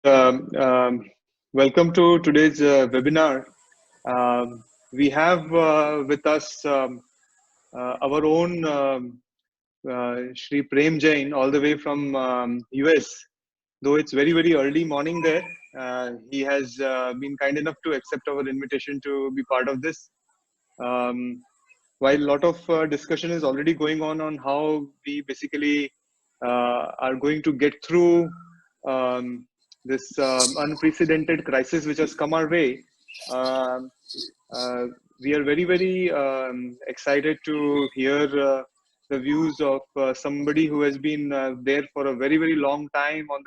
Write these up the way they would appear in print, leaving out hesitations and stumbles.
Welcome to today's webinar. We have with us our own Shri Prem Jain, all the way from US. Though it's very early morning there, he has been kind enough to accept our invitation to be part of this. Um, while a lot of discussion is already going on how we basically are going to get through this unprecedented crisis which has come our way. Um, uh, we are very excited to hear the views of somebody who has been there for a very long time on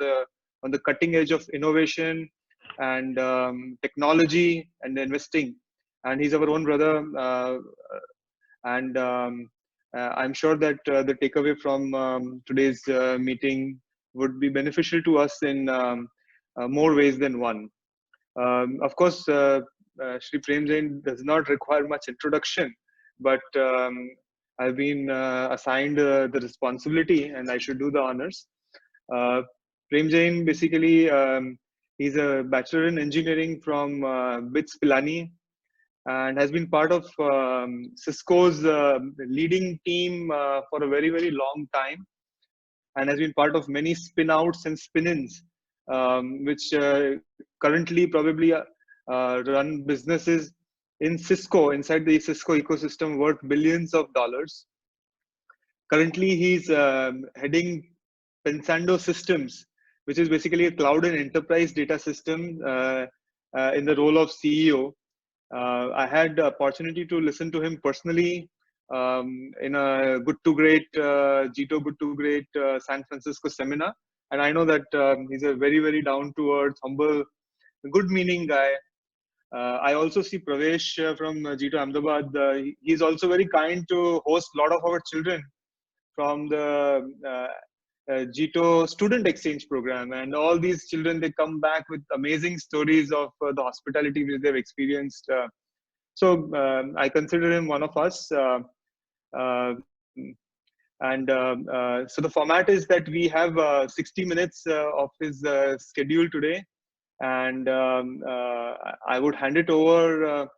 the cutting edge of innovation and technology and investing. And he's our own brother, and I'm sure that the takeaway from today's meeting would be beneficial to us in more ways than one. Of course, Shri Prem Jain does not require much introduction, but I've been assigned the responsibility and I should do the honors. Uh, Prem Jain basically, he's a bachelor in engineering from BITS Pilani, and has been part of CISCO's leading team for a very long time, and has been part of many spin outs and spin ins, which currently probably run businesses in Cisco, inside the Cisco ecosystem, worth billions of dollars. Currently, he's heading Pensando Systems, which is basically a cloud and enterprise data system in the role of CEO. I had the opportunity to listen to him personally in a Good to Great, JITO Good to Great San Francisco seminar. And I know that he's a very down to earth, humble, good meaning guy. I also see Pravesh from JITO Ahmedabad. He's also very kind to host a lot of our children from the JITO student exchange program. And all these children, they come back with amazing stories of the hospitality which they've experienced. So I consider him one of us. Uh, and so the format is that we have 60 minutes of his schedule today. And I would hand it over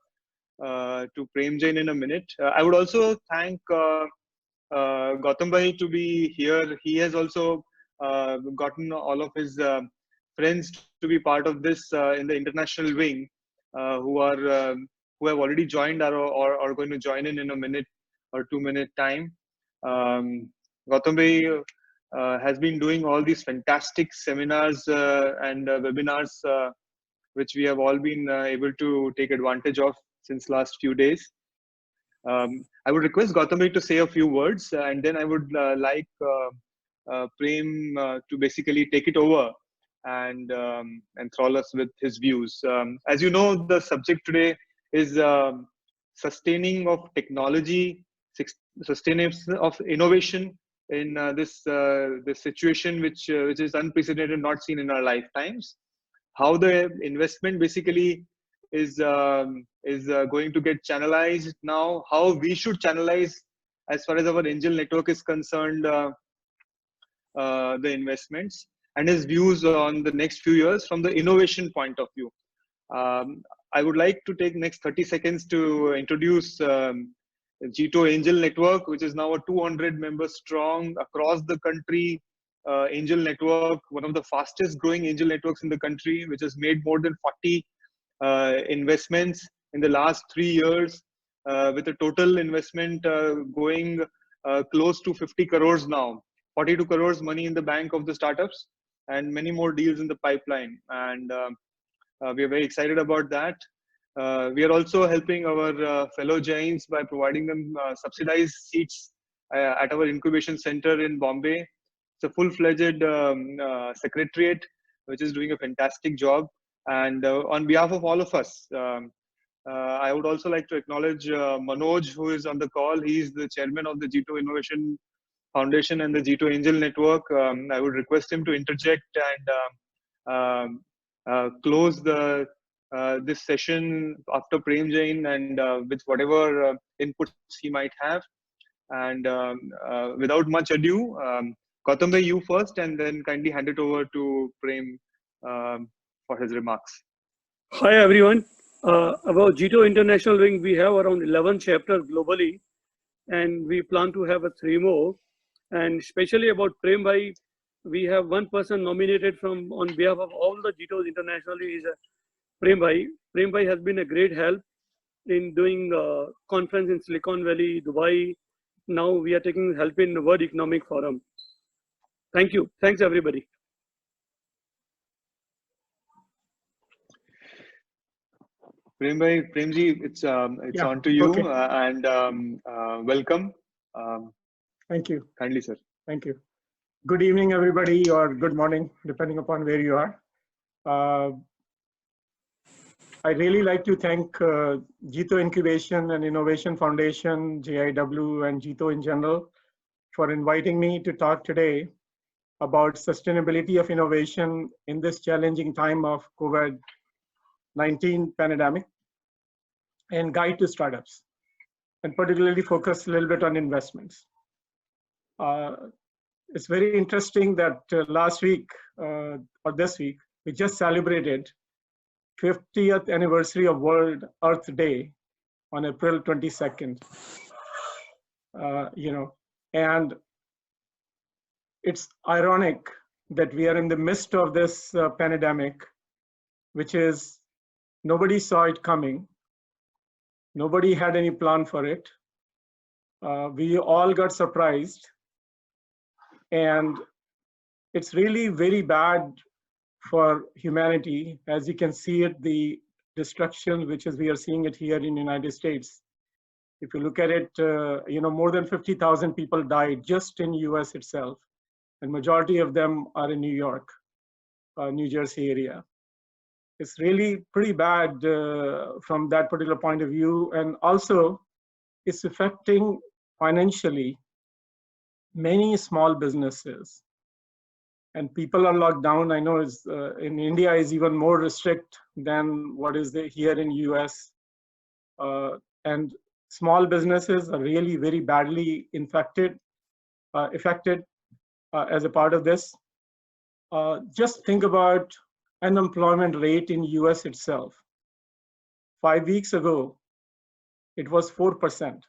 to Prem Jain in a minute. I would also thank Gautam Bhai to be here. He has also gotten all of his friends to be part of this in the international wing, who are who have already joined or are going to join in a minute or 2 minute time. Gautam Bhai has been doing all these fantastic seminars and webinars, which we have all been able to take advantage of since last few days. I would request Gautam Bhai to say a few words, and then I would like Prem to basically take it over and enthrall us with his views. As you know, the subject today is sustaining of technology, sustenance of innovation in this situation, which is unprecedented, not seen in our lifetimes. How the investment basically is going to get channelized now, how we should channelize as far as our angel network is concerned, the investments, and his views on the next few years from the innovation point of view. I would like to take next 30 seconds to introduce JITO Angel Network, which is now a 200 members strong across the country angel network, one of the fastest growing angel networks in the country, which has made more than 40 investments in the last 3 years, with a total investment going close to 50 crores now, 42 crores money in the bank of the startups, and many more deals in the pipeline. And we are very excited about that. We are also helping our fellow Jains by providing them subsidized seats at our incubation center in Bombay. It's a full-fledged secretariat, which is doing a fantastic job. And on behalf of all of us, I would also like to acknowledge Manoj, who is on the call. He is the chairman of the JITO Innovation Foundation and the JITO Angel Network. I would request him to interject and close the this session after Prem Jain and with whatever inputs he might have. And without much ado, Gautam bhai, you first, and then kindly hand it over to Prem for his remarks. Hi everyone. About JITO International Wing, we have around 11 chapters globally, and we plan to have 3 more. And especially about Prem Bhai, we have one person nominated from on behalf of all the JITOs internationally is Prem Bhai. Prem Bhai has been a great help in doing conference in Silicon Valley, Dubai. Now we are taking help in World Economic Forum. Thank you. Thanks everybody. Premji, it's on to you, okay. and welcome. Thank you. Kindly, sir. Thank you. Good evening, everybody, or good morning, depending upon where you are. I really like to thank JITO Incubation and Innovation Foundation, JIW, and JITO in general for inviting me to talk today about sustainability of innovation in this challenging time of COVID-19 pandemic and guide to startups, and particularly focus a little bit on investments. It's very interesting that last week or this week, we just celebrated 50th anniversary of World Earth Day on April 22nd. And it's ironic that we are in the midst of this pandemic, which is nobody saw it coming. Nobody had any plan for it. We all got surprised. And it's really very bad for humanity. As you can see it, the destruction, which is we are seeing it here in the United States. If you look at it, more than 50,000 people died just in US itself. And majority of them are in New York, New Jersey area. It's really pretty bad from that particular point of view. And also it's affecting financially many small businesses. And people are locked down. I know in India is even more restrict than what is here in US. And small businesses are really very badly affected as a part of this. Just think about unemployment rate in US itself. 5 weeks ago, it was 4%,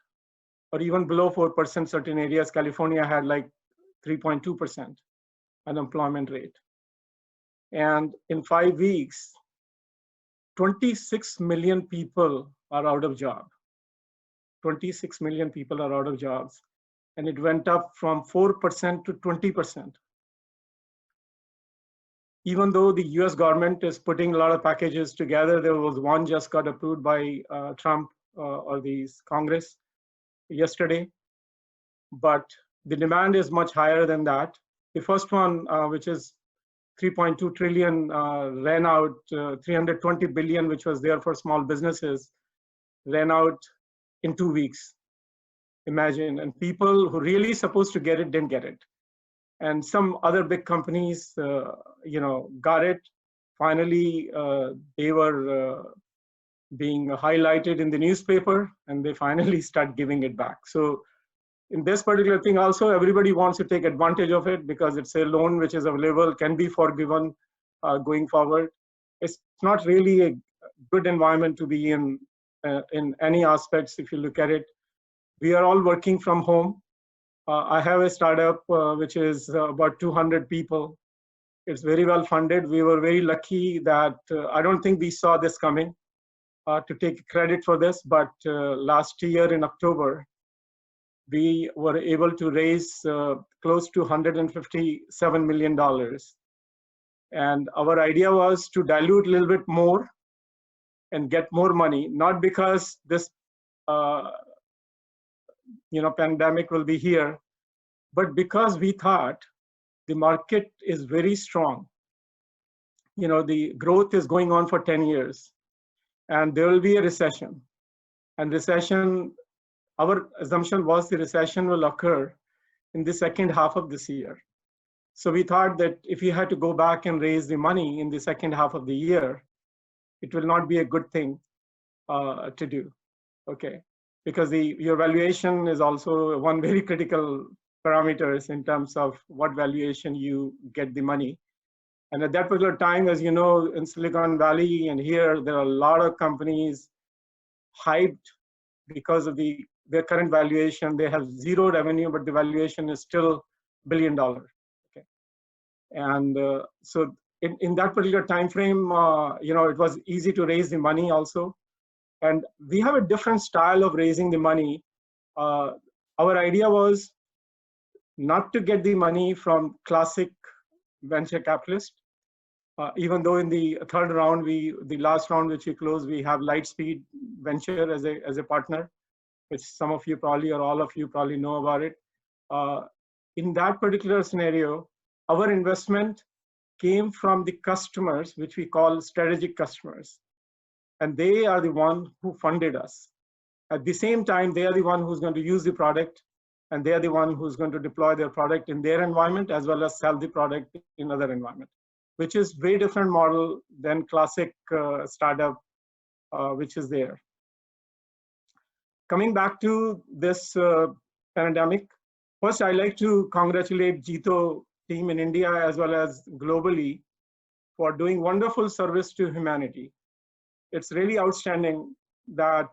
or even below 4%. Certain areas, California had like 3.2% unemployment rate. And in 5 weeks, 26 million people are out of job. 26 million people are out of jobs. And it went up from 4% to 20%. Even though the US government is putting a lot of packages together, there was one just got approved by Trump or the Congress yesterday. But the demand is much higher than that. The first one, which is 3.2 trillion, ran out. 320 billion, which was there for small businesses, ran out in 2 weeks. Imagine, and people who really supposed to get it didn't get it. And some other big companies, got it. Finally, they were being highlighted in the newspaper, and they finally start giving it back. So in this particular thing also, everybody wants to take advantage of it because it's a loan which is available, can be forgiven going forward. It's not really a good environment to be in any aspects if you look at it. We are all working from home. I have a startup which is about 200 people. It's very well funded. We were very lucky that I don't think we saw this coming to take credit for this, but last year in October, we were able to raise close to $157 million. And our idea was to dilute a little bit more and get more money, not because this pandemic will be here, but because we thought the market is very strong. The growth is going on for 10 years, and there will be a recession. And recession, our assumption was the recession will occur in the second half of this year. So we thought that if you had to go back and raise the money in the second half of the year, it will not be a good thing to do, okay? Because your valuation is also one very critical parameters in terms of what valuation you get the money. And at that particular time, as you know, in Silicon Valley and here, there are a lot of companies hyped because of their current valuation. They have zero revenue, but the valuation is still $1 billion. Okay, and so in that particular time frame, it was easy to raise the money also. And we have a different style of raising the money. Our idea was not to get the money from classic venture capitalists. Even though in the third round, the last round which we closed, we have Lightspeed Venture as a partner, which some of you probably or all of you probably know about it. In that particular scenario, our investment came from the customers, which we call strategic customers. And they are the one who funded us. At the same time, they are the one who's going to use the product, and they are the one who's going to deploy their product in their environment as well as sell the product in other environment, which is very different model than classic startup, which is there. Coming back to this pandemic, first I'd like to congratulate JITO team in India as well as globally for doing wonderful service to humanity. It's really outstanding that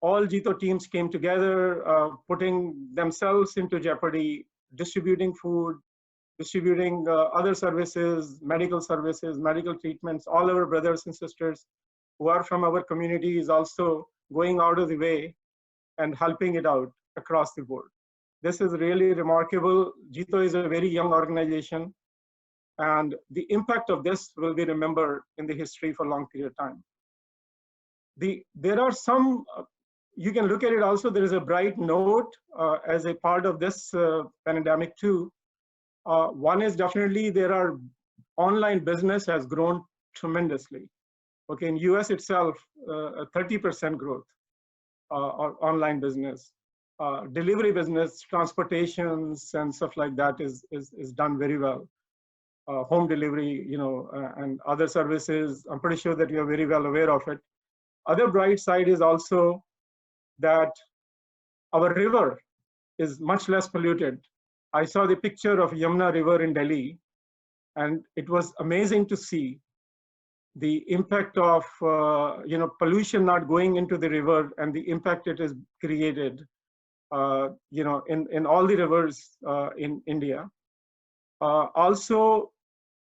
all JITO teams came together, putting themselves into jeopardy, distributing food, distributing other services, medical treatments. All our brothers and sisters who are from our community is also going out of the way and helping it out across the board. This is really remarkable. JITO is a very young organization, and the impact of this will be remembered in the history for a long period of time. There are some, you can look at it also, there is a bright note as a part of this pandemic too. One is definitely there are online business has grown tremendously. Okay, in US itself, 30% growth or online business. Delivery business, transportations and stuff like that is done very well. Home delivery, and other services, I'm pretty sure that you are very well aware of it. Other bright side is also that our river is much less polluted. I saw the picture of Yamuna River in Delhi, and it was amazing to see the impact of pollution not going into the river and the impact it has created in all the rivers in India. Also,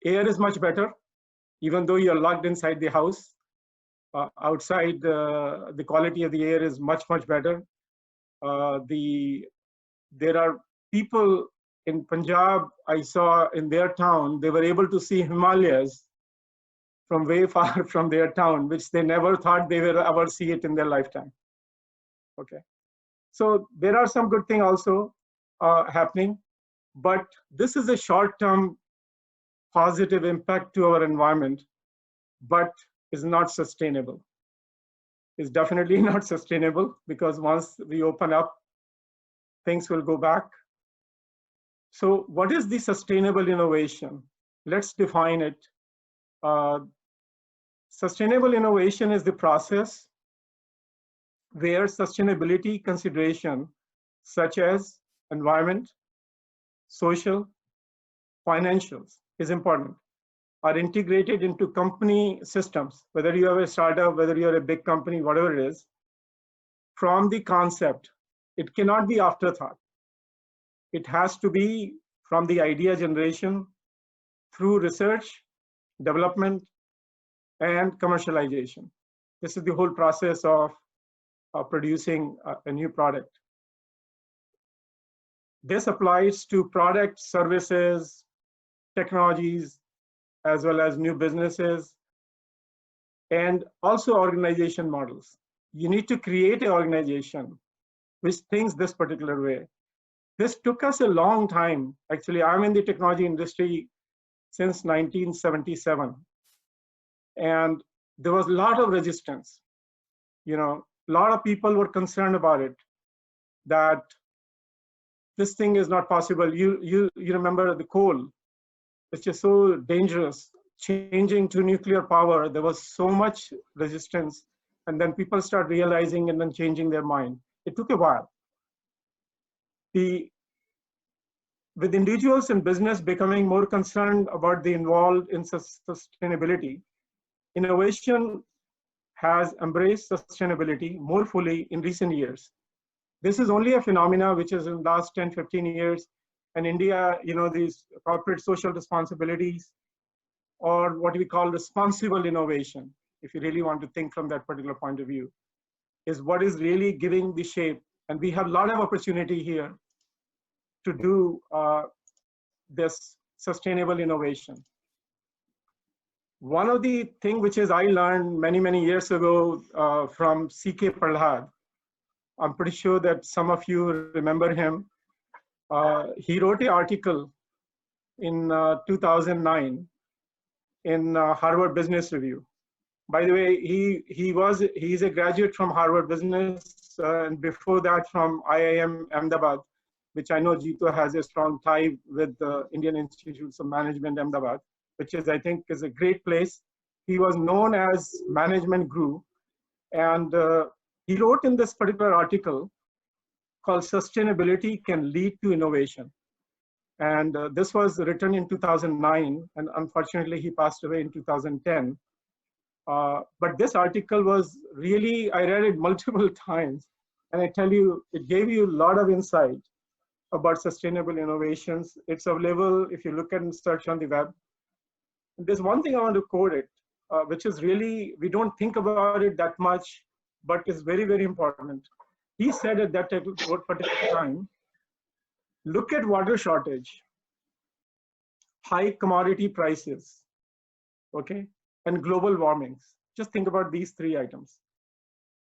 air is much better, even though you're locked inside the house. Outside, the quality of the air is much better. There are people in Punjab, I saw in their town, they were able to see Himalayas from way far from their town, which they never thought they will ever see it in their lifetime. Okay, so there are some good things also happening, but this is a short-term positive impact to our environment, but is not sustainable. It's definitely not sustainable, because once we open up, things will go back. So what is the sustainable innovation? Let's define it. Sustainable innovation is the process where sustainability consideration such as environment, social, financials is important, are integrated into company systems, whether you have a startup, whether you're a big company, whatever it is, from the concept. It cannot be afterthought. It has to be from the idea generation through research, development, and commercialization. This is the whole process of producing a new product. This applies to products, services, technologies, as well as new businesses, and also organization models. You need to create an organization which thinks this particular way. This took us a long time. Actually, I'm in the technology industry since 1977. And there was a lot of resistance. A lot of people were concerned about it, that this thing is not possible. You remember the coal, which is so dangerous, changing to nuclear power. There was so much resistance, and then people start realizing and then changing their mind. It took a while. The with individuals and business becoming more concerned about the involved in sustainability, innovation has embraced sustainability more fully in recent years. This is only a phenomena which is in the last 10, 15 years. And India, these corporate social responsibilities, or what we call responsible innovation, if you really want to think from that particular point of view, is what is really giving the shape. And we have a lot of opportunity here to do this sustainable innovation. One of the things which is I learned many, many years ago from C.K. Prahlad, I'm pretty sure that some of you remember him. He wrote an article in 2009 in Harvard Business Review. By the way, he's a graduate from Harvard Business, and before that from IIM Ahmedabad, which I know JITO has a strong tie with the Indian Institutes of Management Ahmedabad, which is, I think, is a great place. He was known as Management Guru, and he wrote in this particular article called "Sustainability Can Lead to Innovation." And this was written in 2009, and unfortunately he passed away in 2010. But this article was really, I read it multiple times, and I tell you, it gave you a lot of insight about sustainable innovations. It's available if you look and search on the web. There's one thing I want to quote it, which is really, we don't think about it that much, but is very, very important. He said at that particular time, look at water shortage, high commodity prices, okay, and global warmings. Just think about these three items,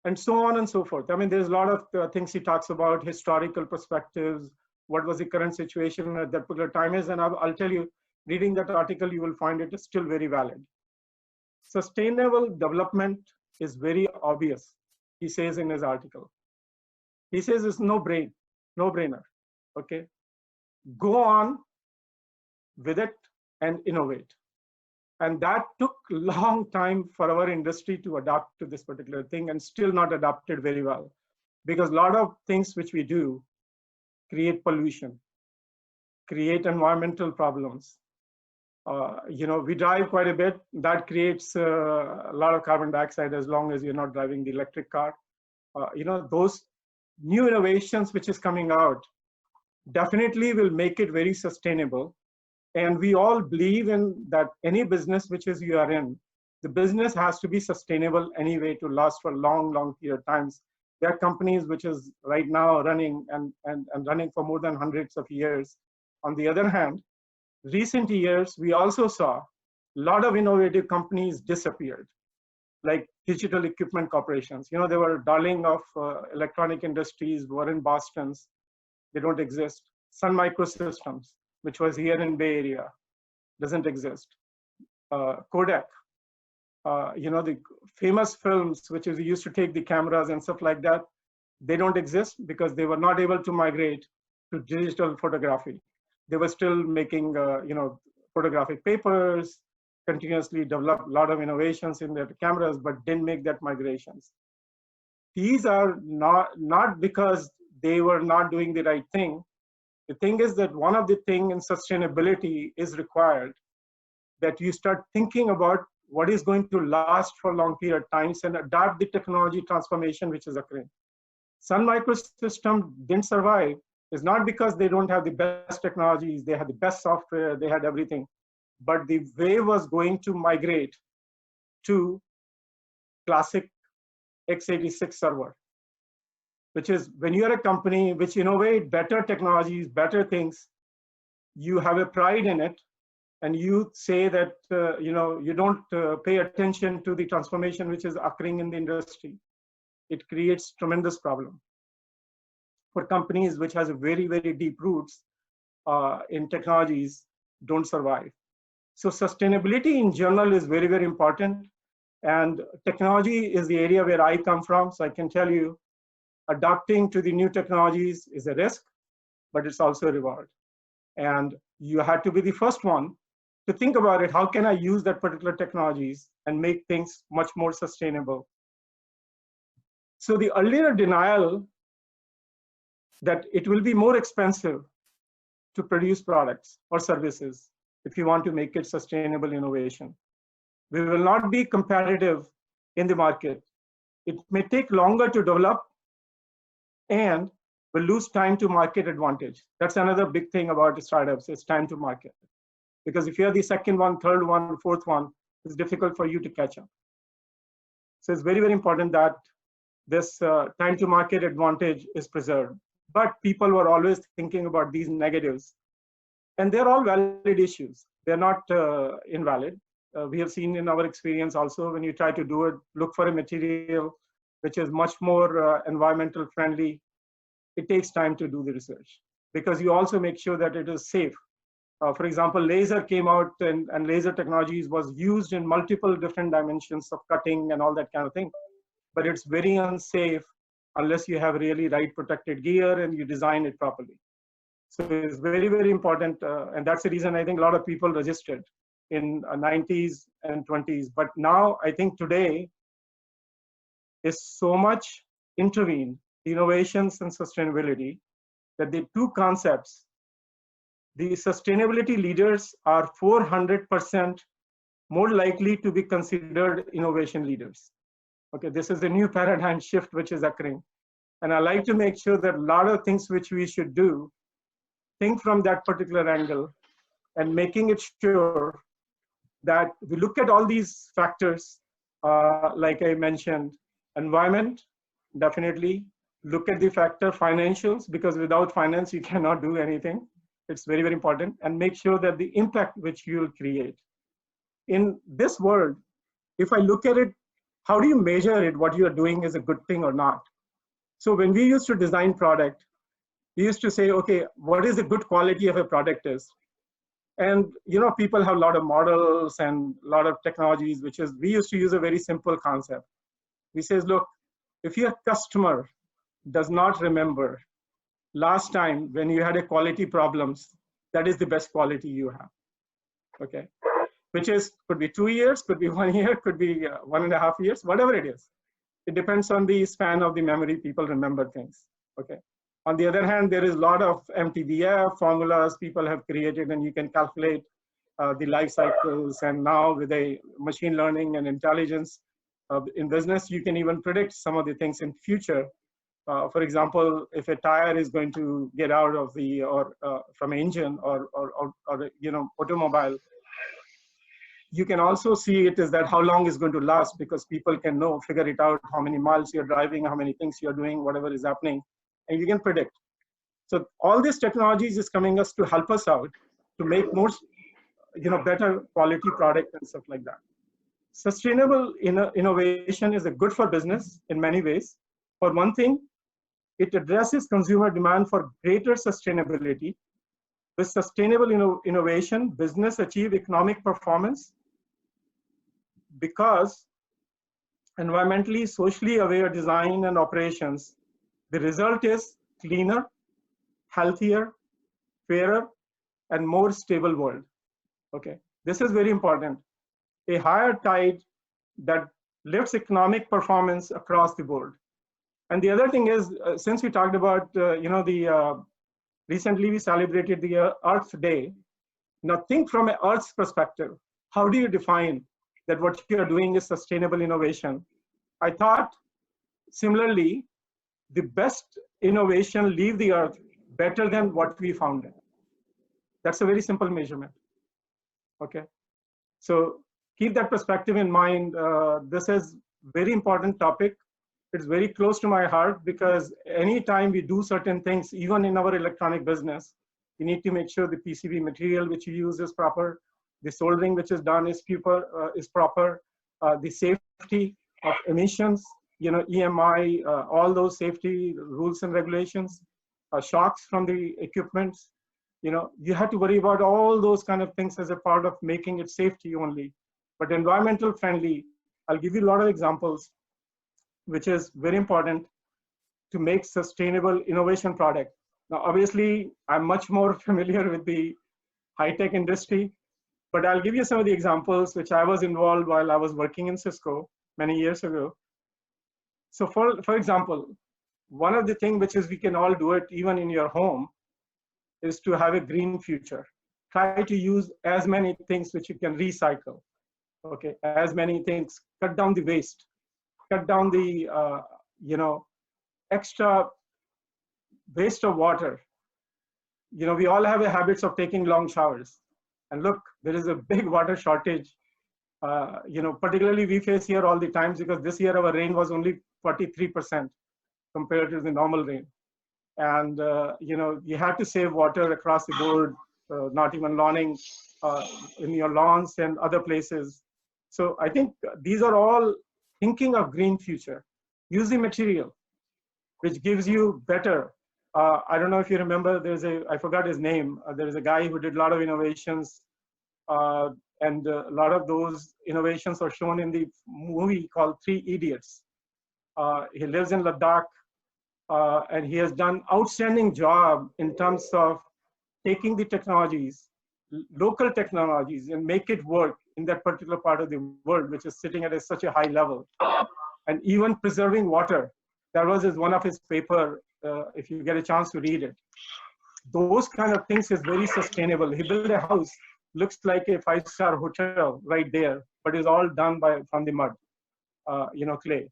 and so on and so forth. I mean, there's a lot of things he talks about, historical perspectives, what was the current situation at that particular time is, and I'll tell you, reading that article, you will find it is still very valid. Sustainable development is very obvious, he says in his article. He says it's no-brainer, okay? Go on with it and innovate. And that took a long time for our industry to adapt to this particular thing, and still not adapted very well. Because a lot of things which we do create pollution, create environmental problems. We drive quite a bit. That creates a lot of carbon dioxide as long as you're not driving the electric car. Those new innovations which is coming out definitely will make it very sustainable. And we all believe in that any business which is you are in, the business has to be sustainable anyway to last for a long, long period of times. There are companies which is right now running and running for more than hundreds of years. On the other hand, recent years, we also saw a lot of innovative companies disappeared, like digital equipment corporations. They were darling of electronic industries, were in Boston's, they don't exist. Sun Microsystems, which was here in Bay Area, doesn't exist. Kodak, the famous films, which is used to take the cameras and stuff like that, they don't exist because they were not able to migrate to digital photography. They were still making, photographic papers, continuously developed a lot of innovations in their cameras, but didn't make that migrations. These are not because they were not doing the right thing. The thing is that one of the things in sustainability is required that you start thinking about what is going to last for long period of times and adapt the technology transformation which is occurring. Sun Microsystems didn't survive. It's not because they don't have the best technologies, they had the best software, they had everything, but the wave was going to migrate to classic x86 server, which is when you're a company which innovate better technologies, better things, you have a pride in it, and you say that you don't pay attention to the transformation which is occurring in the industry. It creates tremendous problem for companies which has a very, very deep roots in technologies don't survive. So sustainability in general is very, very important, and technology is the area where I come from, so I can tell you adapting to the new technologies is a risk, but it's also a reward. And you had to be the first one to think about it. How can I use that particular technologies and make things much more sustainable? So the earlier denial that it will be more expensive to produce products or services if you want to make it sustainable innovation. We will not be competitive in the market. It may take longer to develop and we'll lose time to market advantage. That's another big thing about startups, is time to market. Because if you're the second one, third one, fourth one, it's difficult for you to catch up. So it's very, very important that this time to market advantage is preserved. But people were always thinking about these negatives. And they're all valid issues. They're not invalid. We have seen in our experience also, when you try to do it, look for a material which is much more environmental friendly, it takes time to do the research, because you also make sure that it is safe. For example, laser came out, and laser technologies was used in multiple different dimensions of cutting and all that kind of thing. But it's very unsafe unless you have really right protected gear and you design it properly. So it's very, very important. And that's the reason I think a lot of people resisted in 90s and 20s. But now I think today is so much intervened, innovations and sustainability, that the two concepts, the sustainability leaders are 400% more likely to be considered innovation leaders. Okay, this is a new paradigm shift which is occurring. And I like to make sure that a lot of things which we should do, think from that particular angle, and making it sure that we look at all these factors, like I mentioned, environment, definitely. Look at the factor financials, because without finance, you cannot do anything. It's very, very important. And make sure that the impact which you will create. In this world, if I look at it, how do you measure it, what you are doing is a good thing or not? So when we used to design product, we used to say, okay, what is the good quality of a product is? And people have a lot of models and a lot of technologies, which is, we used to use a very simple concept. We says, look, if your customer does not remember last time when you had a quality problems, that is the best quality you have. Okay, which is, could be 2 years, could be 1 year, could be 1.5 years, whatever it is. It depends on the span of the memory people remember things. Okay. On the other hand, there is a lot of MTBF formulas people have created, and you can calculate the life cycles. And now with a machine learning and intelligence in business, you can even predict some of the things in future. For example, if a tire is going to get out of the, from engine or automobile, you can also see it is that how long is going to last, because people can figure it out, how many miles you're driving, how many things you're doing, whatever is happening, and you can predict. So all these technologies is coming us to help us out to make more, better quality product and stuff like that. Sustainable innovation is a good for business in many ways. For one thing, it addresses consumer demand for greater sustainability. With sustainable innovation, business achieve economic performance because environmentally, socially aware design and operations, the result is cleaner, healthier, fairer, and more stable world. Okay, this is very important. A higher tide that lifts economic performance across the board. And the other thing is, since we talked about, recently we celebrated the Earth Day. Now think from an Earth's perspective, how do you define that what you are doing is sustainable innovation? I thought, similarly, the best innovation leave the Earth better than what we found it. That's a very simple measurement. Okay, so keep that perspective in mind. This is very important topic. It's very close to my heart, because anytime we do certain things, even in our electronic business, we need to make sure the PCB material which you use is proper, the soldering which is done is proper, the safety of emissions, EMI, all those safety rules and regulations, shocks from the equipments. You have to worry about all those kind of things as a part of making it safety only. But environmental friendly, I'll give you a lot of examples, which is very important to make sustainable innovation product. Now, obviously, I'm much more familiar with the high-tech industry, but I'll give you some of the examples which I was involved while I was working in CISCO many years ago. So for example, one of the things which is we can all do it even in your home is to have a green future. Try to use as many things which you can recycle. Okay, as many things, cut down the waste, cut down the, extra waste of water. We all have a habits of taking long showers. And look, there is a big water shortage. Particularly we face here all the times because this year our rain was only 43% compared to the normal rain. And, you have to save water across the board, not even lawning in your lawns and other places. So I think these are all thinking of green future. Use the material, which gives you better. I don't know if you remember, I forgot his name. There is a guy who did a lot of innovations, and a lot of those innovations are shown in the movie called Three Idiots. He lives in Ladakh, and he has done outstanding job in terms of taking the technologies, local technologies, and make it work in that particular part of the world, which is sitting at such a high level. And even preserving water. That was one of his paper, if you get a chance to read it. Those kind of things is very sustainable. He built a house, looks like a 5-star hotel right there, but is all done from the mud, clay.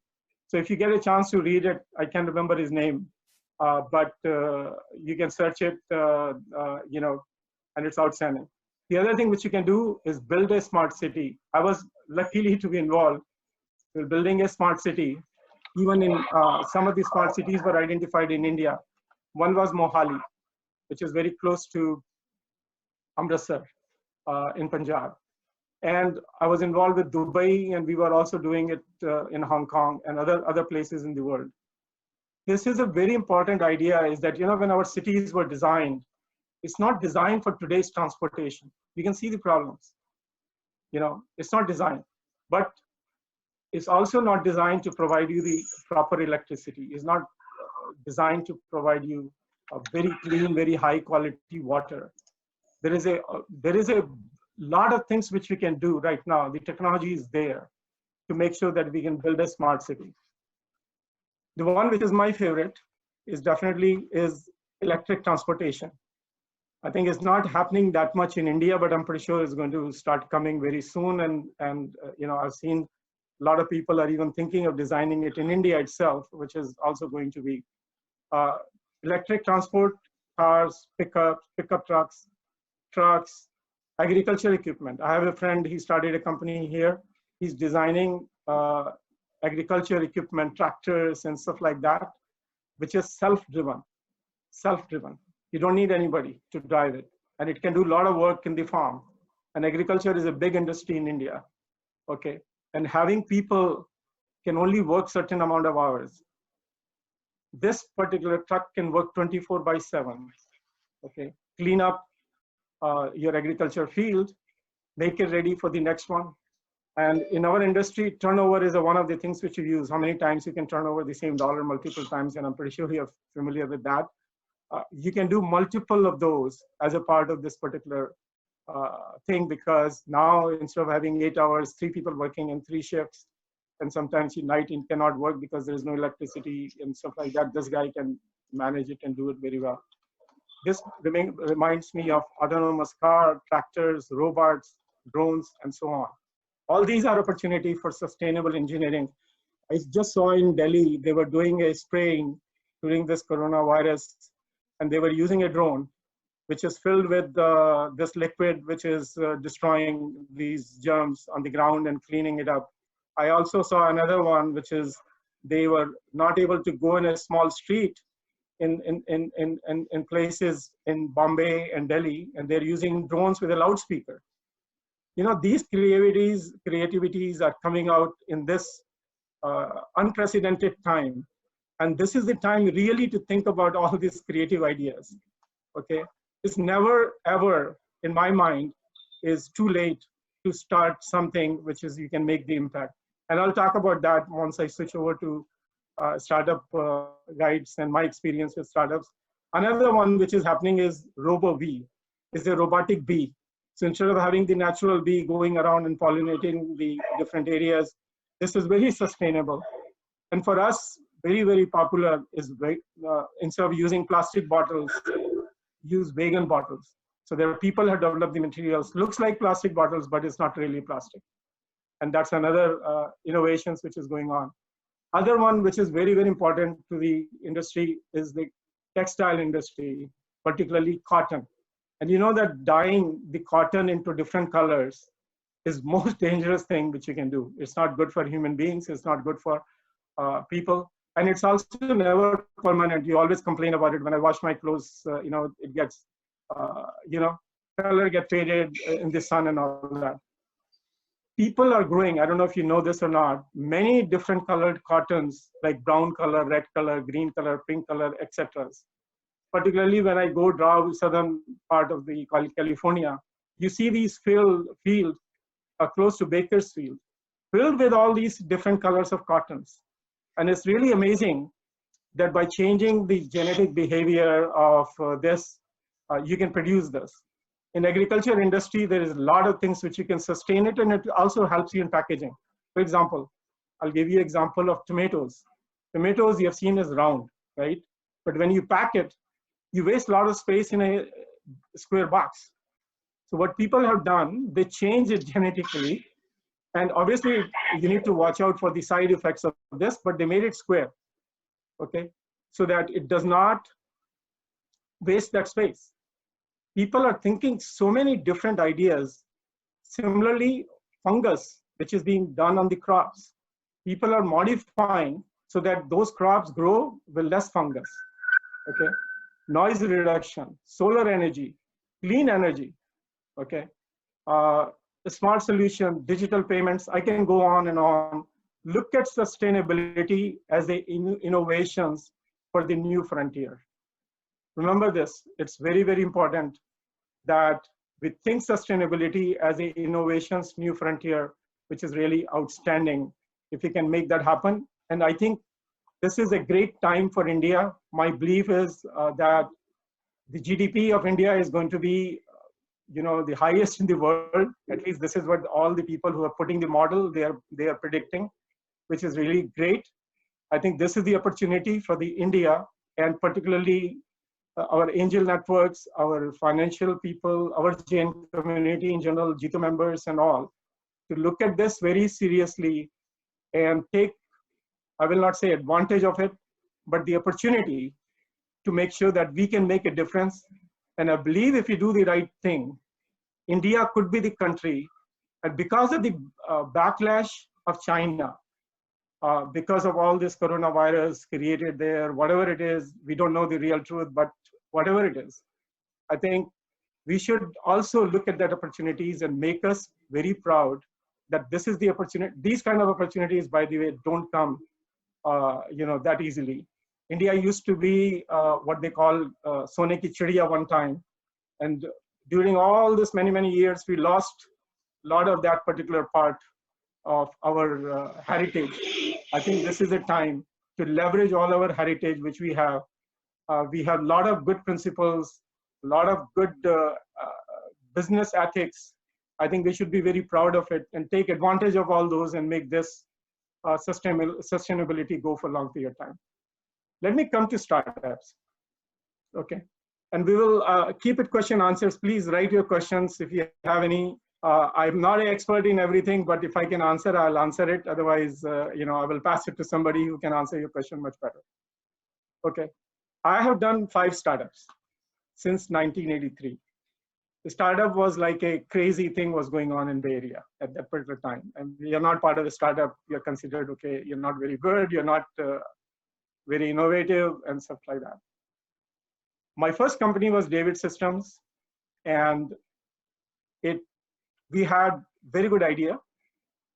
So if you get a chance to read it, I can't remember his name, but you can search it, and it's outstanding. The other thing which you can do is build a smart city. I was lucky to be involved in building a smart city. Even in some of the smart cities were identified in India. One was Mohali, which is very close to Amritsar in Punjab. And I was involved with Dubai, and we were also doing it in Hong Kong and other places in the world. This is a very important idea, is that, when our cities were designed, it's not designed for today's transportation. You can see the problems. It's not designed, but it's also not designed to provide you the proper electricity. It's not designed to provide you a very clean, very high quality water. There is a lot of things which we can do right now. The technology is there to make sure that we can build a smart city. The one which is my favorite is definitely electric transportation. I think it's not happening that much in India, but I'm pretty sure it's going to start coming very soon. And I've seen a lot of people are even thinking of designing it in India itself, which is also going to be electric transport, cars, pickup trucks, agriculture equipment. I have a friend, he started a company here. He's designing agriculture equipment, tractors and stuff like that, which is self-driven. You don't need anybody to drive it. And it can do a lot of work in the farm. And agriculture is a big industry in India. Okay. And having people can only work certain amount of hours. This particular truck can work 24/7. Okay. Clean up your agriculture field, make it ready for the next one. And in our industry, turnover is one of the things which you use. How many times you can turn over the same dollar multiple times, and I'm pretty sure you're familiar with that. You can do multiple of those as a part of this particular thing, because now instead of having 8 hours, 3 people working in 3 shifts, and sometimes night it cannot work because there is no electricity and stuff like that, this guy can manage it and do it very well. This reminds me of autonomous car, tractors, robots, drones, and so on. All these are opportunity for sustainable engineering. I just saw in Delhi, they were doing a spraying during this coronavirus, and they were using a drone, which is filled with this liquid, which is destroying these germs on the ground and cleaning it up. I also saw another one, which is they were not able to go in a small street in places in Bombay and Delhi, and they're using drones with a loudspeaker. These creativities are coming out in this unprecedented time. And this is the time really to think about all these creative ideas, okay? It's never, ever, in my mind, is too late to start something which is you can make the impact. And I'll talk about that once I switch over to startup guides and my experience with startups. Another one which is happening is RoboBee, is a robotic bee. So instead of having the natural bee going around and pollinating the different areas, this is very sustainable. And for us, very, very popular is instead of using plastic bottles, use vegan bottles. So there are people who have developed the materials, looks like plastic bottles, but it's not really plastic. And that's another innovations which is going on. Other one which is very, very important to the industry is the textile industry, particularly cotton. And you know that dyeing the cotton into different colors is most dangerous thing which you can do. It's not good for human beings. It's not good for people. And it's also never permanent. You always complain about it. When I wash my clothes, it gets, color get faded in the sun and all that. People are growing, I don't know if you know this or not, many different colored cottons, like brown color, red color, green color, pink color, etc. Particularly when I go down southern part of the California, you see these fields close to Bakersfield, filled with all these different colors of cottons. And it's really amazing that by changing the genetic behavior of this, you can produce this. In agriculture industry, there is a lot of things which you can sustain it, and it also helps you in packaging. For example, I'll give you an example of tomatoes. Tomatoes you have seen is round, right? But when you pack it, you waste a lot of space in a square box. So what people have done, they change it genetically. And obviously, you need to watch out for the side effects of this, but they made it square, okay? So that it does not waste that space. People are thinking so many different ideas. Similarly, fungus, which is being done on the crops. People are modifying so that those crops grow with less fungus, okay? Noise reduction, solar energy, clean energy, okay? A smart solution, digital payments, I can go on and on. Look at sustainability as the innovations for the new frontier. Remember this, it's very, very important that we think sustainability as the innovations, new frontier, which is really outstanding, if we can make that happen. And I think this is a great time for India. My belief is that the GDP of India is going to be the highest in the world. At least this is what all the people who are putting the model, they are predicting, which is really great. I think this is the opportunity for the India, and particularly our angel networks, our financial people, our Jain community in general, JITO members and all, to look at this very seriously and take, I will not say advantage of it, but the opportunity to make sure that we can make a difference. And I believe if we do the right thing, India could be the country, and because of the backlash of China, because of all this coronavirus created there, whatever it is, we don't know the real truth, but whatever it is, I think we should also look at that opportunities and make us very proud that this is the opportunity. These kind of opportunities, by the way, don't come that easily. India used to be what they call Sone ki Chidiya one time. And during all this many years, we lost a lot of that particular part of our heritage. I think this is a time to leverage all our heritage which we have. We have a lot of good principles, a lot of good business ethics. I think we should be very proud of it and take advantage of all those and make this sustainability go for a long period of time. Let me come to startups, okay? And we will keep it question answers. Please write your questions if you have any. I'm not an expert in everything, but if I can answer, I'll answer it. Otherwise, I will pass it to somebody who can answer your question much better. Okay, I have done 5 startups since 1983. The startup was like a crazy thing was going on in Bay Area at that particular time. And you're not part of the startup, you're considered, okay, you're not very good, you're not very innovative and stuff like that. My first company was David Systems, and we had very good idea.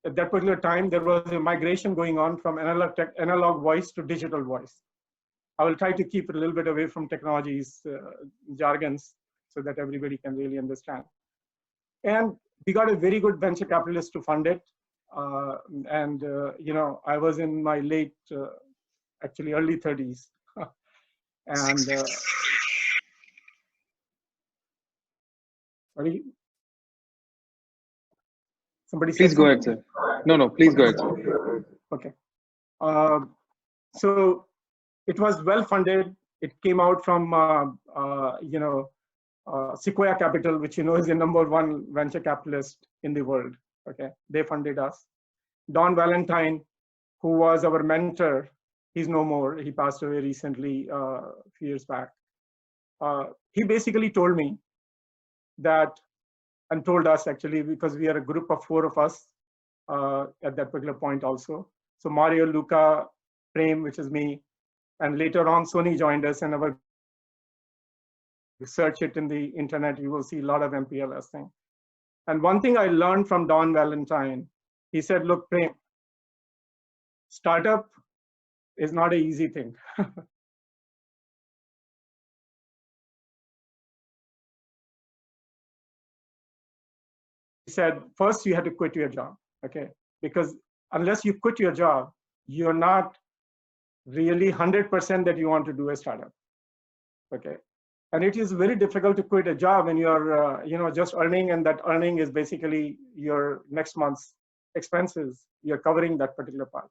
At that particular time, there was a migration going on from analog voice to digital voice. I will try to keep it a little bit away from technologies, jargons, so that everybody can really understand. And we got a very good venture capitalist to fund it. I was in my late, actually early 30s. And somebody please go ahead, sir. No, please go ahead, sir. Okay. So it was well funded. It came out from, Sequoia Capital, which you know is the #1 venture capitalist in the world. Okay, they funded us. Don Valentine, who was our mentor, he's no more. He passed away recently, a few years back. He basically told me that, and told us actually, because we are a group of 4 of us at that particular point also. So Mario, Luca, Prem, which is me, and later on Sony joined us, and our search it in the internet, you will see a lot of MPLS thing. And one thing I learned from Don Valentine, he said, look, Prem, startup is not an easy thing. He said, first you have to quit your job, okay? Because unless you quit your job, you're not really 100% that you want to do a startup, okay? And it is very difficult to quit a job when you're just earning, and that earning is basically your next month's expenses. You're covering that particular part.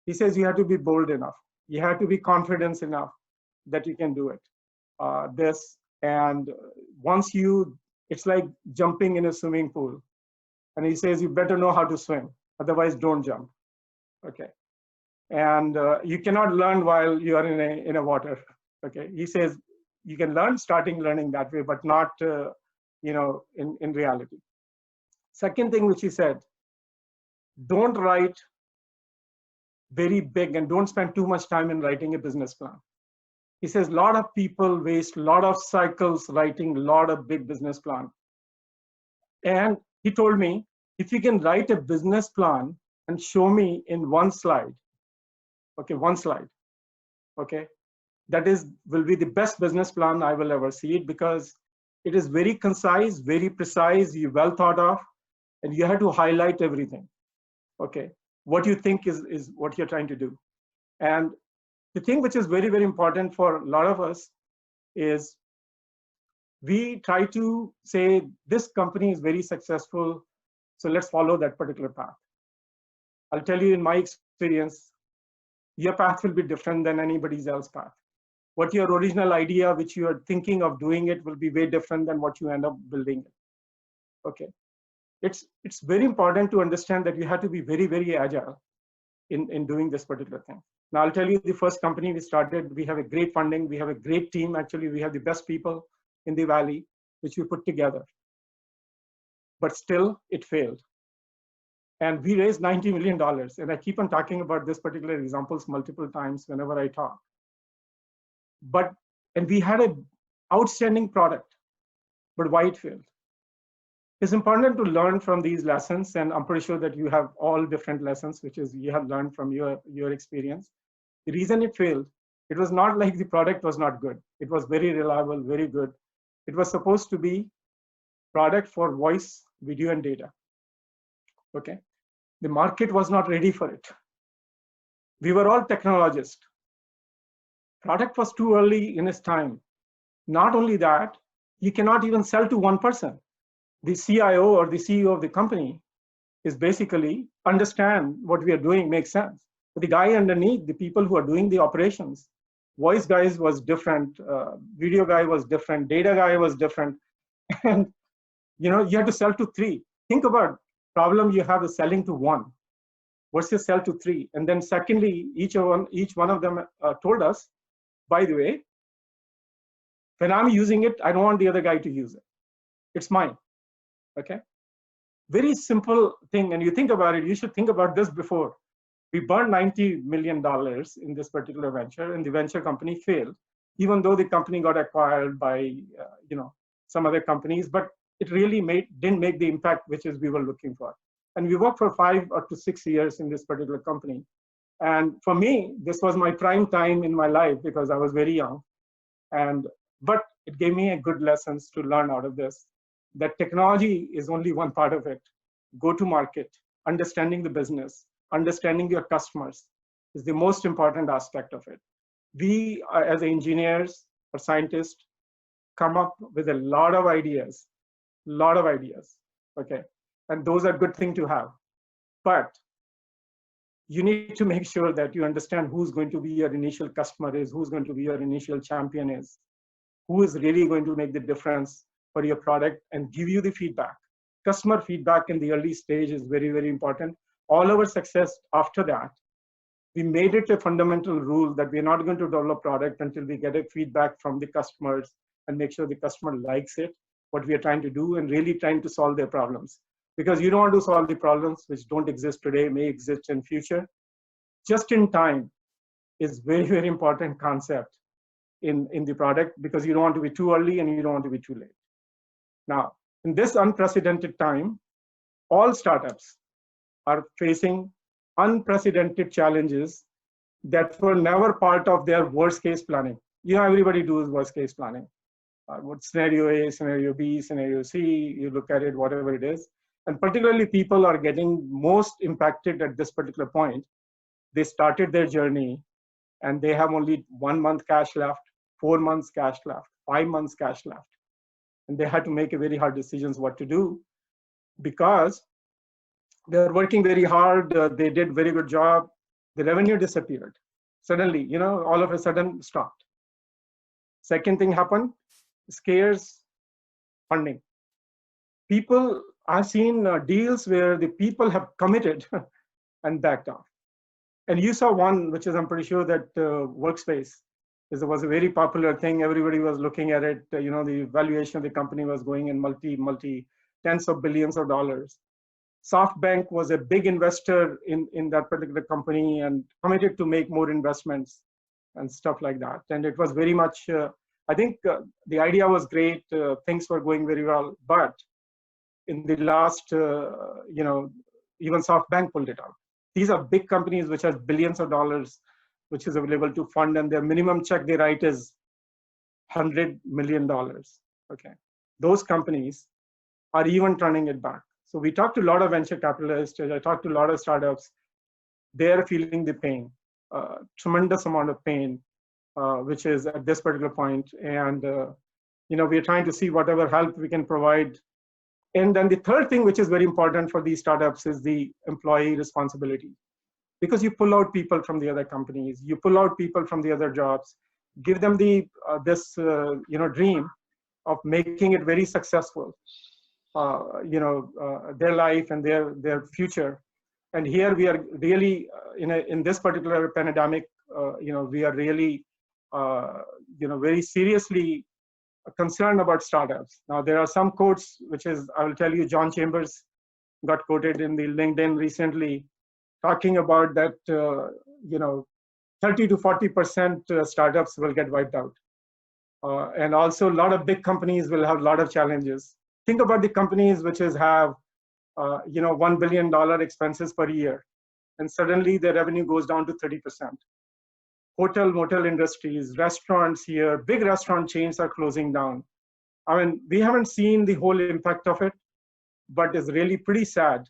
He says you have to be bold enough. You have to be confident enough that you can do it. Once it's like jumping in a swimming pool. And he says you better know how to swim, otherwise don't jump, okay? And you cannot learn while you are in a water, okay? He says you can learning that way, but not in reality. Second thing which he said, don't write very big and don't spend too much time in writing a business plan. He says a lot of people waste a lot of cycles writing a lot of big business plan. And he told me, if you can write a business plan and show me in one slide, okay, that will be the best business plan I will ever see it, because it is very concise, very precise, you well thought of, and you have to highlight everything, okay? What you think is what you're trying to do. And the thing which is very, very important for a lot of us is we try to say, this company is very successful, so let's follow that particular path. I'll tell you in my experience, your path will be different than anybody's else's path. What your original idea, which you are thinking of doing it, will be way different than what you end up building it. Okay. It's very important to understand that you have to be very, very agile in doing this particular thing. Now, I'll tell you the first company we started, we have a great funding, we have a great team. Actually, we have the best people in the Valley, which we put together. But still, it failed. And we raised $90 million. And I keep on talking about this particular examples multiple times whenever I talk. And we had an outstanding product, but why it failed? It's important to learn from these lessons, and I'm pretty sure that you have all different lessons, which is you have learned from your experience. The reason it failed, it was not like the product was not good. It was very reliable, very good. It was supposed to be product for voice, video, and data. Okay, the market was not ready for it. We were all technologists. Product was too early in its time. Not only that, you cannot even sell to one person. The CIO or the CEO of the company is basically understand what we are doing makes sense. But the guy underneath, the people who are doing the operations, voice guys was different, video guy was different, data guy was different. And you have to sell to 3. Think about problem you have is selling to 1 versus sell to 3. And then secondly, each one of them told us, by the way, when I'm using it, I don't want the other guy to use it. It's mine. Okay. Very simple thing. And you think about it, you should think about this before. We burned $90 million in this particular venture, and the venture company failed, even though the company got acquired by some other companies, but it really didn't make the impact which is we were looking for. And we worked for 5 to 6 years in this particular company. And for me, this was my prime time in my life because I was very young. But it gave me a good lessons to learn out of this, that technology is only one part of it. Go to market, understanding the business, understanding your customers is the most important aspect of it. We, as engineers or scientists, come up with a lot of ideas, okay? And those are good things to have. But you need to make sure that you understand who's going to be your initial customer is, who's going to be your initial champion is, who is really going to make the difference for your product and give you the feedback. Customer feedback in the early stage is very, very important. All our success after that, we made it a fundamental rule that we're not going to develop product until we get a feedback from the customers and make sure the customer likes it, what we are trying to do, and really trying to solve their problems. Because you don't want to solve the problems which don't exist today, may exist in future. Just in time is very, very important concept in the product, because you don't want to be too early and you don't want to be too late. Now, in this unprecedented time, all startups are facing unprecedented challenges that were never part of their worst case planning. You know, everybody does worst case planning. What scenario A, scenario B, scenario C, you look at it, whatever it is. And particularly people are getting most impacted at this particular point. They started their journey and they have only 1 month cash left, 4 months cash left, 5 months cash left. And they had to make a very hard decisions what to do, because they're working very hard. They did very good job. The revenue disappeared. Suddenly, you know, all of a sudden stopped. Second thing happened, scarce funding. People, I've seen deals where the people have committed and backed off. And you saw one, which is, I'm pretty sure that Workspace was a very popular thing. Everybody was looking at it. You know, the valuation of the company was going in multi tens of billions of dollars. SoftBank was a big investor in that particular company and committed to make more investments and stuff like that. And it was very much, I think the idea was great. Things were going very well. But in the last, you know, even SoftBank pulled it out. These are big companies which has billions of dollars, which is available to fund, and their minimum check they write is $100 million. Okay, those companies are even turning it back. So we talked to a lot of venture capitalists. I talked to a lot of startups. They're feeling the pain, tremendous amount of pain, which is at this particular point. And you know, we're trying to see whatever help we can provide. And then the third thing, which is very important for these startups, is the employee responsibility. Because you pull out people from the other companies, you pull out people from the other jobs, give them the you know, dream of making it very successful, you know, their life and their future. And here we are really in this particular pandemic, you know, we are really you know, very seriously concerned about startups. Now there are some quotes, which is, I will tell you, John Chambers got quoted in the LinkedIn recently, talking about that, you know, 30 to 40% startups will get wiped out. And also a lot of big companies will have a lot of challenges. Think about the companies which have, you know, $1 billion expenses per year, and suddenly their revenue goes down to 30%. Hotel, motel industries, restaurants here, big restaurant chains are closing down. I mean, we haven't seen the whole impact of it, but it's really pretty sad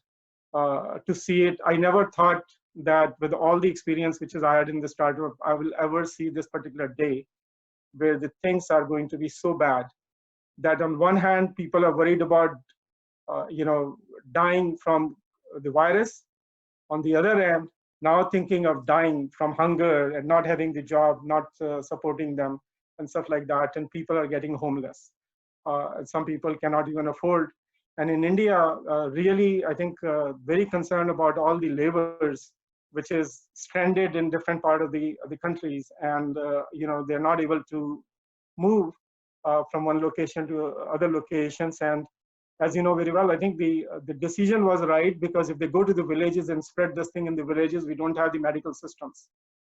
to see it. I never thought that with all the experience which is I had in the startup, I will ever see this particular day where the things are going to be so bad that on one hand, people are worried about, you know, dying from the virus. On the other hand, now thinking of dying from hunger and not having the job, not supporting them and stuff like that. And people are getting homeless. Some people cannot even afford. And in India, really, I think very concerned about all the laborers, which is stranded in different part of the countries. And, you know, they're not able to move from one location to other locations. And as you know very well, I think the decision was right, because if they go to the villages and spread this thing in the villages, we don't have the medical systems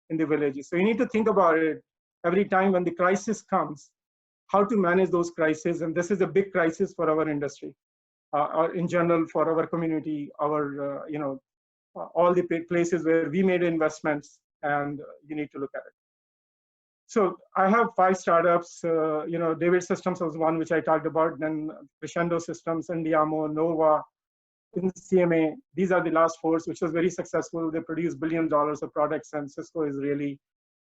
in the villages. So you need to think about it every time when the crisis comes, how to manage those crises. And this is a big crisis for our industry, or in general for our community, our, you know, all the places where we made investments, and you need to look at it. So I have 5 startups. You know, David Systems was one which I talked about. Then Pensando Systems, Indiamo, Nova, CMA. These are the last 4, which was very successful. They produce $billions of products, and CISCO is really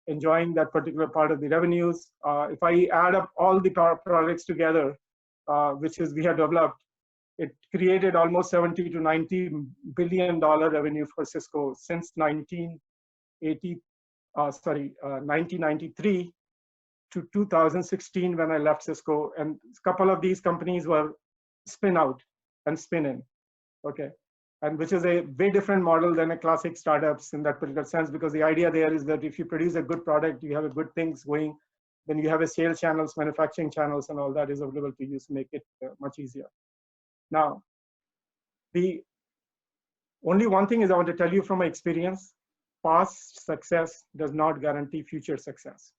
enjoying that particular part of the revenues. If I add up all the products together, which is we have developed, it created almost $70 to $90 billion revenue for CISCO since 1993. to 2016 when I left Cisco, and a couple of these companies were spin out and spin in, okay? And which is a way different model than a classic startups in that particular sense, because the idea there is that if you produce a good product, you have a good things going, then you have a sales channels, manufacturing channels, and all that is available to use, make it much easier. Now, the only one thing is I want to tell you from my experience, past success does not guarantee future success.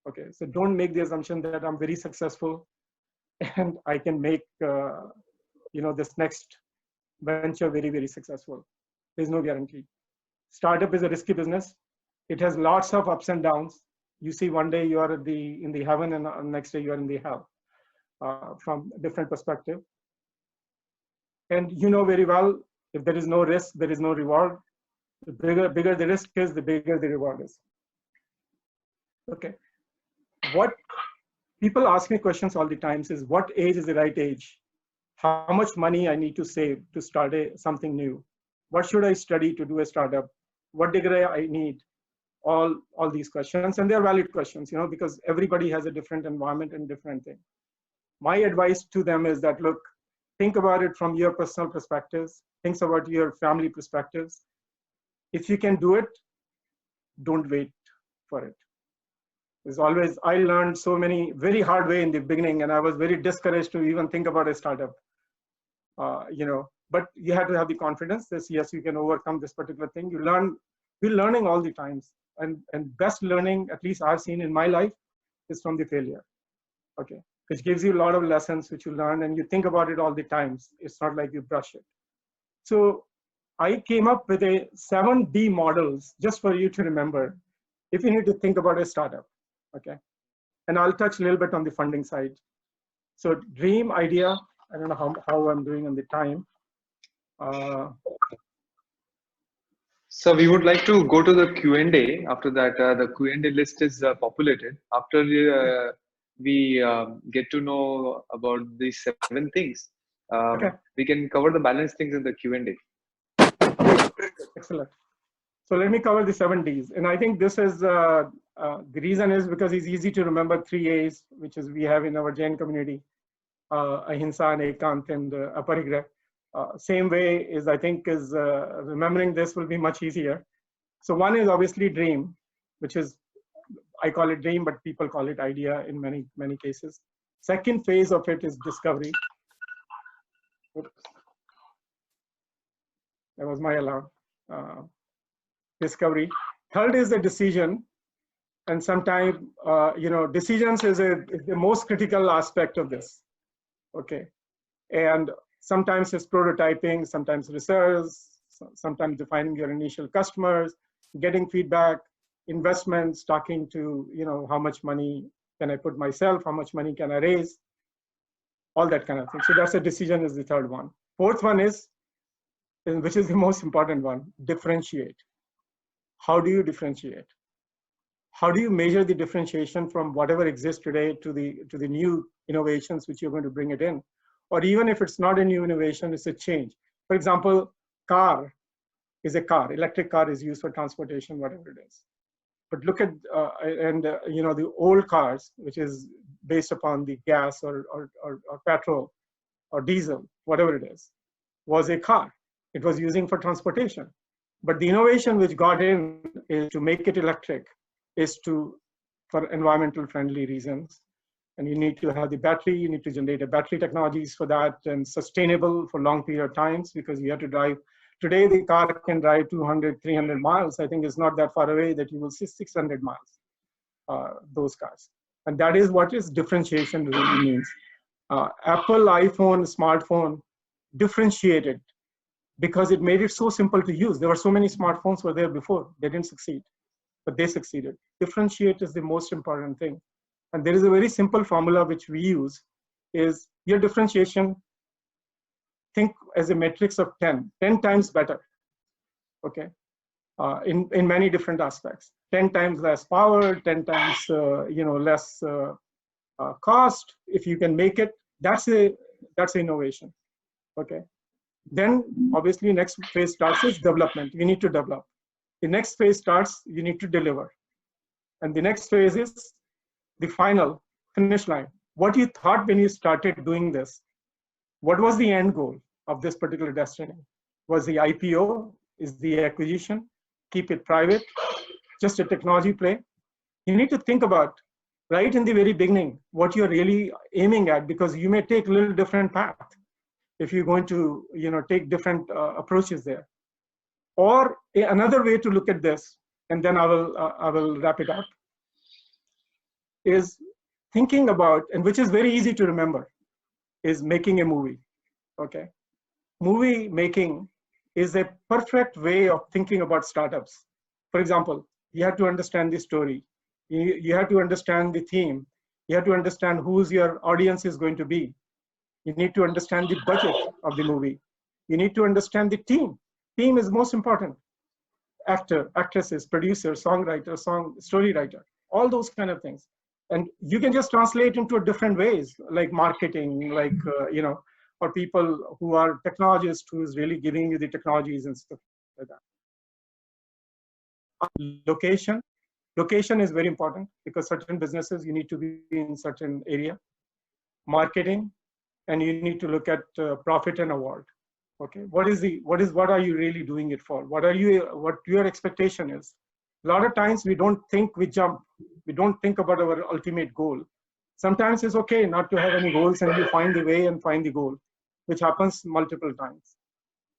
Okay, so don't make the assumption that I'm very successful and I can make this next venture very, very successful. There's no guarantee. Startup is a risky business. It has lots of ups and downs. You see, one day you are in the heaven, and next day you are in the hell, from a different perspective. And you know very well, if there is no risk, there is no reward. The bigger the risk is, the bigger the reward is. Okay. What people ask me questions all the times is, what age is the right age? How much money I need to save to start something new? What should I study to do a startup? What degree I need? All these questions, and they're valid questions, because everybody has a different environment and different thing. My advice to them is that, look, think about it from your personal perspectives, think about your family perspectives. If you can do it, don't wait for it. There's always, I learned so many very hard way in the beginning, and I was very discouraged to even think about a startup. But you have to have the confidence that yes, you can overcome this particular thing. We're learning all the times, and best learning, at least I've seen in my life, is from the failure. Okay, which gives you a lot of lessons which you learn, and you think about it all the times. It's not like you brush it. So I came up with a 7D models just for you to remember if you need to think about a startup. Okay, and I'll touch a little bit on the funding side. So dream, idea, I don't know how I'm doing on the time. So we would like to go to the Q&A. After that, the Q&A list is populated. After we get to know about these 7 things, Okay. we can cover the balance things in the Q&A. Excellent. So let me cover the 7 Ds. And I think this is, the reason is because it's easy to remember 3 A's, which is we have in our Jain community, Ahimsa and Ekant and Aparigraha. Same way is, I think, is remembering this will be much easier. So one is obviously dream, which is, I call it dream, but people call it idea in many, many cases. Second phase of it is discovery. Oops. That was my alarm. Discovery. Third is the decision. And sometimes, decisions is the most critical aspect of this. Okay. And sometimes it's prototyping, sometimes research, sometimes defining your initial customers, getting feedback, investments, talking to, how much money can I put myself, how much money can I raise, all that kind of thing. So that's a decision is the third one. Fourth one is, which is the most important one, differentiate. How do you differentiate? How do you measure the differentiation from whatever exists today to the new innovations which you're going to bring it in? Or even if it's not a new innovation, it's a change. For example, car is a car. Electric car is used for transportation, whatever it is. But look at, the old cars, which is based upon the gas or petrol or diesel, whatever it is, was a car. It was using for transportation. But the innovation which got in is to make it electric, is for environmental friendly reasons. And you need to have the battery, you need to generate a battery technologies for that, and sustainable for long period of times, because you have to drive. Today, the car can drive 200, 300 miles. I think it's not that far away that you will see 600 miles, those cars. And that is what is differentiation really means. Apple iPhone, smartphone differentiated because it made it so simple to use. There were so many smartphones were there before. They didn't succeed, but they succeeded. Differentiate is the most important thing. And there is a very simple formula which we use is your differentiation, think as a matrix of 10 times better, okay? In many different aspects. 10 times less power, 10 times less cost. If you can make it, that's innovation, okay? Then obviously next phase starts is development. You need to develop. The next phase starts, you need to deliver. And the next phase is the final finish line. What you thought when you started doing this, what was the end goal of this particular destiny? Was the IPO? Is the acquisition? Keep it private? Just a technology play? You need to think about right in the very beginning what you're really aiming at, because you may take a little different path if you're going to take different approaches there. Or another way to look at this, and then I will wrap it up, is thinking about, and which is very easy to remember, is making a movie. Okay, movie making is a perfect way of thinking about startups. For example, you have to understand the story, you have to understand the theme, you have to understand who's your audience is going to be, you need to understand the budget of the movie, you need to understand the team. Team is most important. Actor, actresses, producer, songwriter, story writer, all those kind of things. And you can just translate into different ways, like marketing, like or people who are technologists, who is really giving you the technologies and stuff like that. Location. Location is very important, because certain businesses you need to be in certain area. Marketing, and you need to look at profit and award. Okay, what are you really doing it for? What your expectation is? A lot of times we don't think, we jump. We don't think about our ultimate goal. Sometimes it's okay not to have any goals, and you find the way and find the goal, which happens multiple times.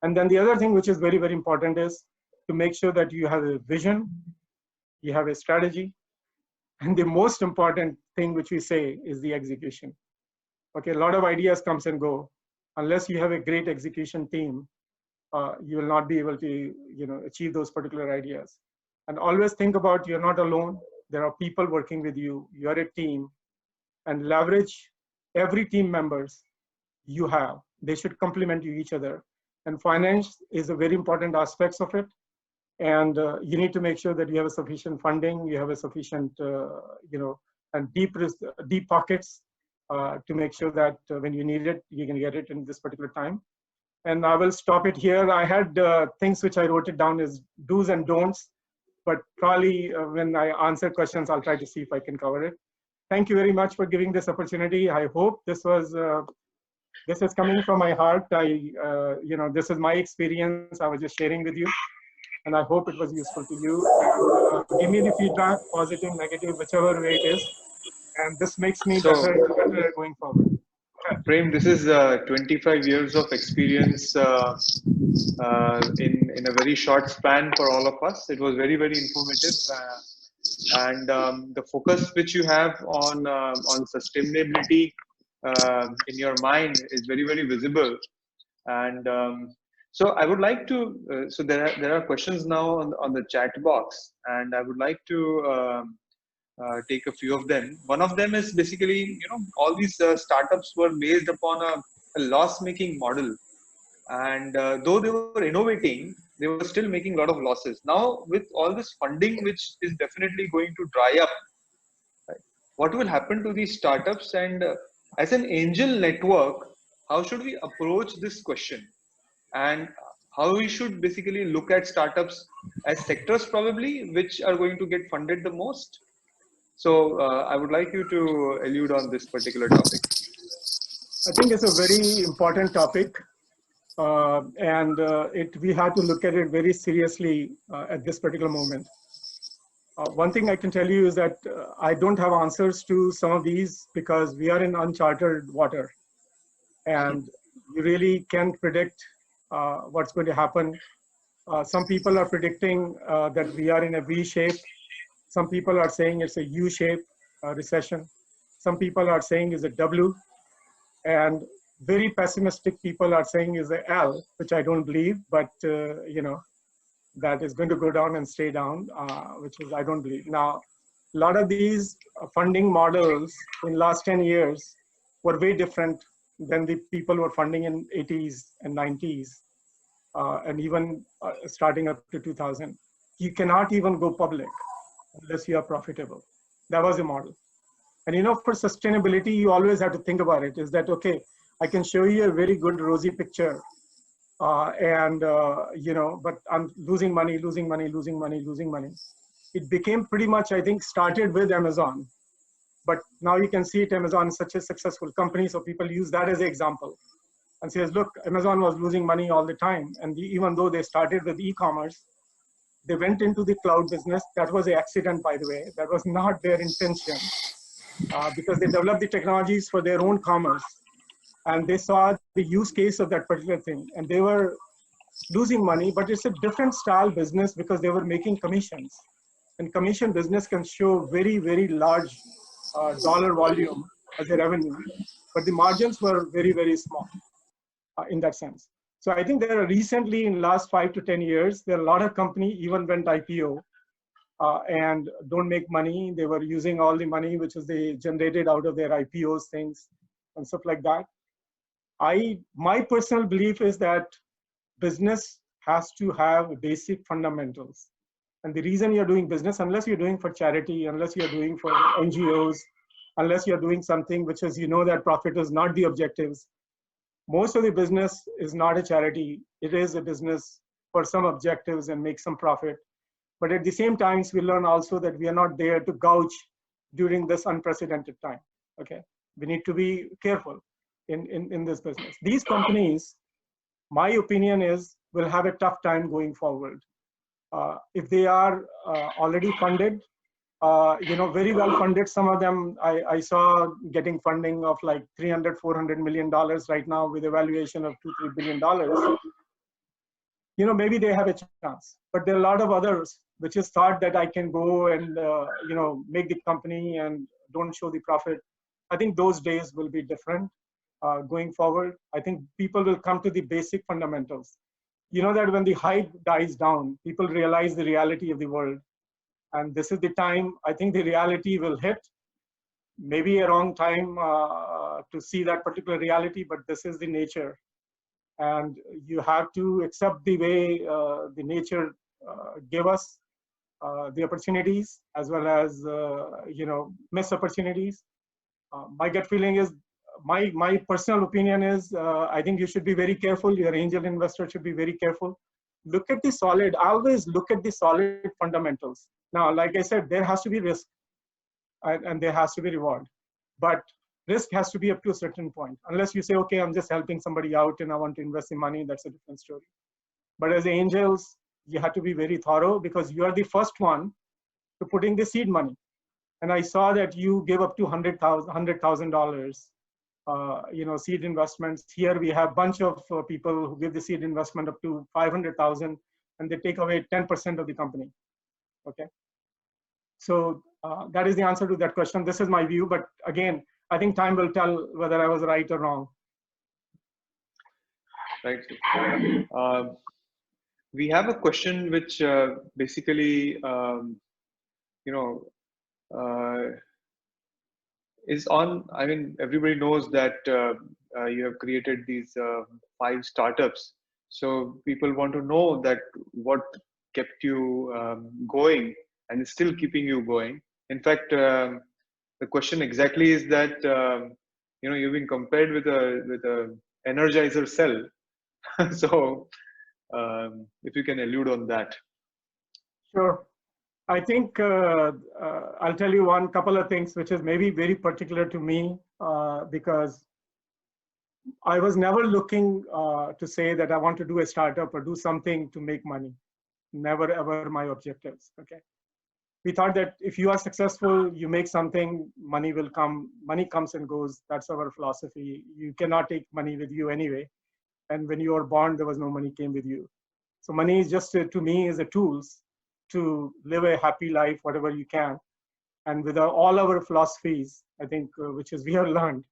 And then the other thing which is very, very important is to make sure that you have a vision, you have a strategy, and the most important thing which we say is the execution. Okay, a lot of ideas comes and go. Unless you have a great execution team, you will not be able to achieve those particular ideas. And always think about, you're not alone. There are people working with you. You are a team, and leverage every team members you have. They should complement you each other. And finance is a very important aspect of it. And you need to make sure that you have a sufficient funding, you have a sufficient, and deep pockets to make sure that when you need it, you can get it in this particular time. And I will stop it here. I had things which I wrote it down as do's and don'ts, but probably when I answer questions, I'll try to see if I can cover it. Thank you very much for giving this opportunity. I hope this is coming from my heart. This is my experience. I was just sharing with you, and I hope it was useful to you. Give me the feedback, positive, negative, whichever way it is. And this makes me better going forward. Prem, this is 25 years of experience in a very short span for all of us. It was very, very informative. And the focus which you have on sustainability in your mind is very, very visible. And so I would like to, so there are questions now on the chat box, and I would like to take a few of them. One of them is basically, all these startups were based upon a loss-making model. And though they were innovating, they were still making a lot of losses. Now, with all this funding, which is definitely going to dry up, right, what will happen to these startups? And as an angel network, how should we approach this question? And how we should basically look at startups as sectors probably, which are going to get funded the most? So I would like you to allude on this particular topic. I think it's a very important topic, and we have to look at it very seriously at this particular moment. One thing I can tell you is that I don't have answers to some of these, because we are in uncharted water, and you really can't predict what's going to happen. Some people are predicting that we are in a V shape. Some people are saying it's a U shape recession. Some people are saying it's a W. And very pessimistic people are saying is a L, which I don't believe, but that is going to go down and stay down, which is I don't believe. Now, a lot of these funding models in last 10 years were way different than the people who were funding in 80s and 90s, and even starting up to 2000. You cannot even go public unless you are profitable. That was the model. And for sustainability, you always have to think about it, is that, okay, I can show you a very good rosy picture, but I'm losing money. It became pretty much, I think, started with Amazon. But now you can see it, Amazon is such a successful company, so people use that as an example and says, look, Amazon was losing money all the time. And even though they started with e-commerce, they went into the cloud business. That was an accident, by the way. That was not their intention, because they developed the technologies for their own commerce. And they saw the use case of that particular thing. And they were losing money, but it's a different style business because they were making commissions. And commission business can show very, very large dollar volume as a revenue, but the margins were very, very small in that sense. So I think there are recently, in the last 5 to 10 years, there are a lot of companies even went IPO and don't make money. They were using all the money which is they generated out of their IPOs things and stuff like that. My personal belief is that business has to have basic fundamentals. And the reason you're doing business, unless you're doing for charity, unless you're doing for NGOs, unless you're doing something which is, you know, that profit is not the objectives. Most of the business is not a charity. It is a business for some objectives and make some profit. But at the same time, we learn also that we are not there to gouge during this unprecedented time. Okay, we need to be careful in this business. These companies, my opinion is, will have a tough time going forward. If they are already funded, you know, very well funded. Some of them I saw getting funding of like $300, $400 million right now with a valuation of $2-3 billion. You know, maybe they have a chance, but there are a lot of others which is thought that I can go and you know, make the company and don't show the profit. I think those days will be different going forward. I think people will come to the basic fundamentals. You know that when the hype dies down, people realize the reality of the world. And this is the time, I think the reality will hit. Maybe a wrong time to see that particular reality, but this is the nature. And you have to accept the way the nature gave us the opportunities, as well as, you know, missed opportunities. My gut feeling is, my personal opinion is, I think you should be very careful. Your angel investor should be very careful. Look at the solid, always look at the solid fundamentals. Now, like I said, there has to be risk and there has to be reward, but risk has to be up to a certain point. Unless you say, okay, I'm just helping somebody out and I want to invest in money, that's a different story. But as angels, you have to be very thorough because you are the first one to put in the seed money. And I saw that you gave up to $100,000, you know, seed investments. Here we have a bunch of people who give the seed investment up to 500,000 and they take away 10% of the company. Okay. So that is the answer to that question. This is my view, but again, I think time will tell whether I was right or wrong. Right. We have a question which basically, you know, is on, I mean, everybody knows that you have created these 5 startups. So people want to know that what kept you going and is still keeping you going. In fact, the question exactly is that, you know, you've been compared with a energizer cell. So if you can allude on that. Sure. I think I'll tell you one couple of things which is maybe very particular to me because I was never looking to say that I want to do a startup or do something to make money. Never ever my objectives. Okay. We thought that if you are successful, you make something, money will come. Money comes and goes. That's our philosophy. You cannot take money with you anyway. And when you were born, there was no money came with you. So money is just, to me, is a tools to live a happy life, whatever you can. And with all our philosophies, I think, which is we have learned.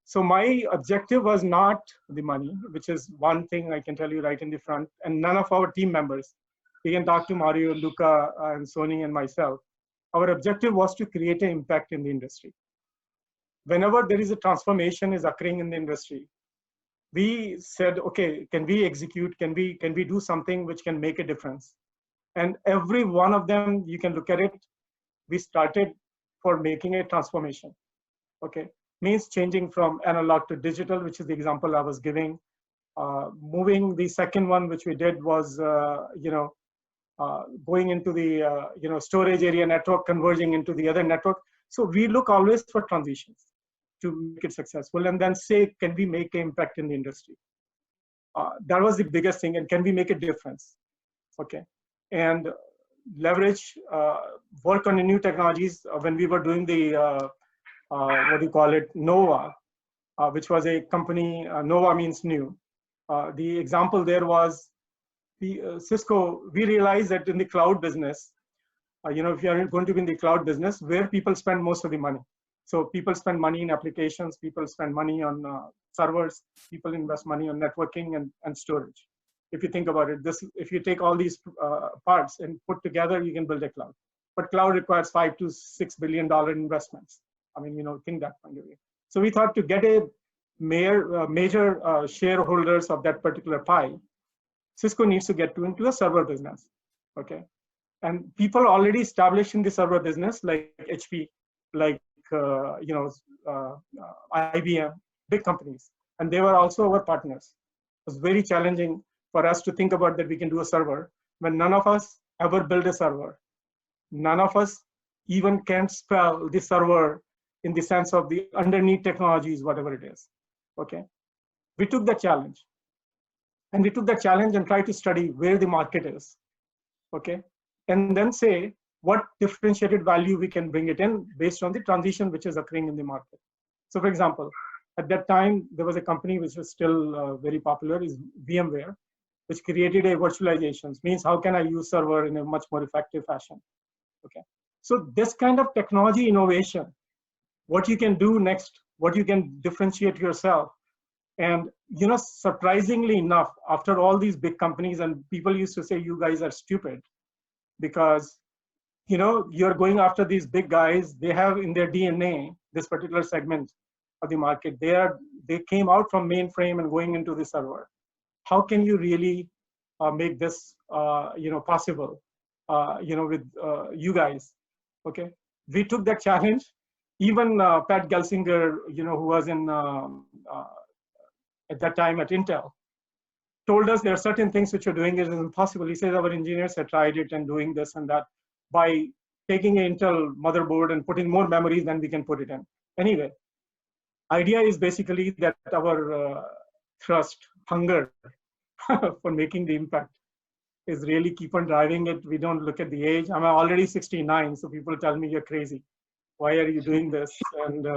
So my objective was not the money, which is one thing I can tell you right in the front. And none of our team members, we can talk to Mario, Luca, and Sony and myself. Our objective was to create an impact in the industry. Whenever there is a transformation is occurring in the industry, we said, okay, can we execute? Can we do something which can make a difference? And every one of them, you can look at it, we started for making a transformation. Okay, means changing from analog to digital, which is the example I was giving. Moving, the second one which we did was, you know, going into the, you know, storage area network, converging into the other network. So we look always for transitions to make it successful, and then say, can we make an impact in the industry? That was the biggest thing, and can we make a difference? Okay, and leverage, work on the new technologies. When we were doing the, what do you call it, NOVA, which was a company, NOVA means new. The example there was the CISCO. We realized that in the cloud business, if you are going to be in the cloud business, where people spend most of the money. So people spend money in applications, people spend money on servers, people invest money on networking and storage. If you think about it, if you take all these parts and put together, you can build a cloud. But cloud requires $5 to $6 billion investments. I mean, think that point of view. So we thought to get a major shareholders of that particular pie, CISCO needs to get into a server business. Okay. And people already established in the server business, like HP, like IBM, big companies, and they were also our partners. It was very challenging for us to think about that we can do a server when none of us ever built a server. None of us even can spell the server in the sense of the underneath technologies, whatever it is. Okay, we took that challenge, and tried to study where the market is. Okay. And then say what differentiated value we can bring it in based on the transition which is occurring in the market. So for example, at that time, there was a company which was still very popular, is VMware, which created a virtualization. Means how can I use server in a much more effective fashion? Okay. So this kind of technology innovation, what you can do next, what you can differentiate yourself. And surprisingly enough, after all these big companies, and people used to say you guys are stupid, because you're going after these big guys. They have in their DNA this particular segment of the market. They came out from mainframe and going into the server. How can you really make this possible with you guys? Okay, we took that challenge. Even Pat Gelsinger, who was in at that time at Intel, told us there are certain things which you're doing is impossible. He says our engineers have tried it and doing this and that by taking an Intel motherboard and putting more memories than we can put it in. Anyway, idea is basically that our thrust, hunger for making the impact is really keep on driving it. We don't look at the age. I'm already 69, so people tell me you're crazy. Why are you doing this? And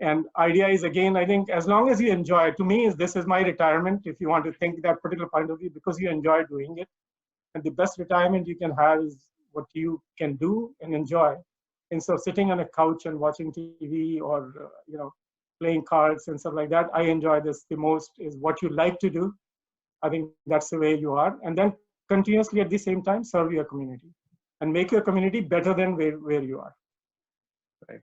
and idea is, again, I think as long as you enjoy, to me, this is my retirement, if you want to think that particular point of view, because you enjoy doing it. And the best retirement you can have is what you can do and enjoy, instead of sitting on a couch and watching TV or playing cards and stuff like that. I enjoy this the most, is what you like to do. I think that's the way you are. And then continuously at the same time serve your community and make your community better than where you are. Right.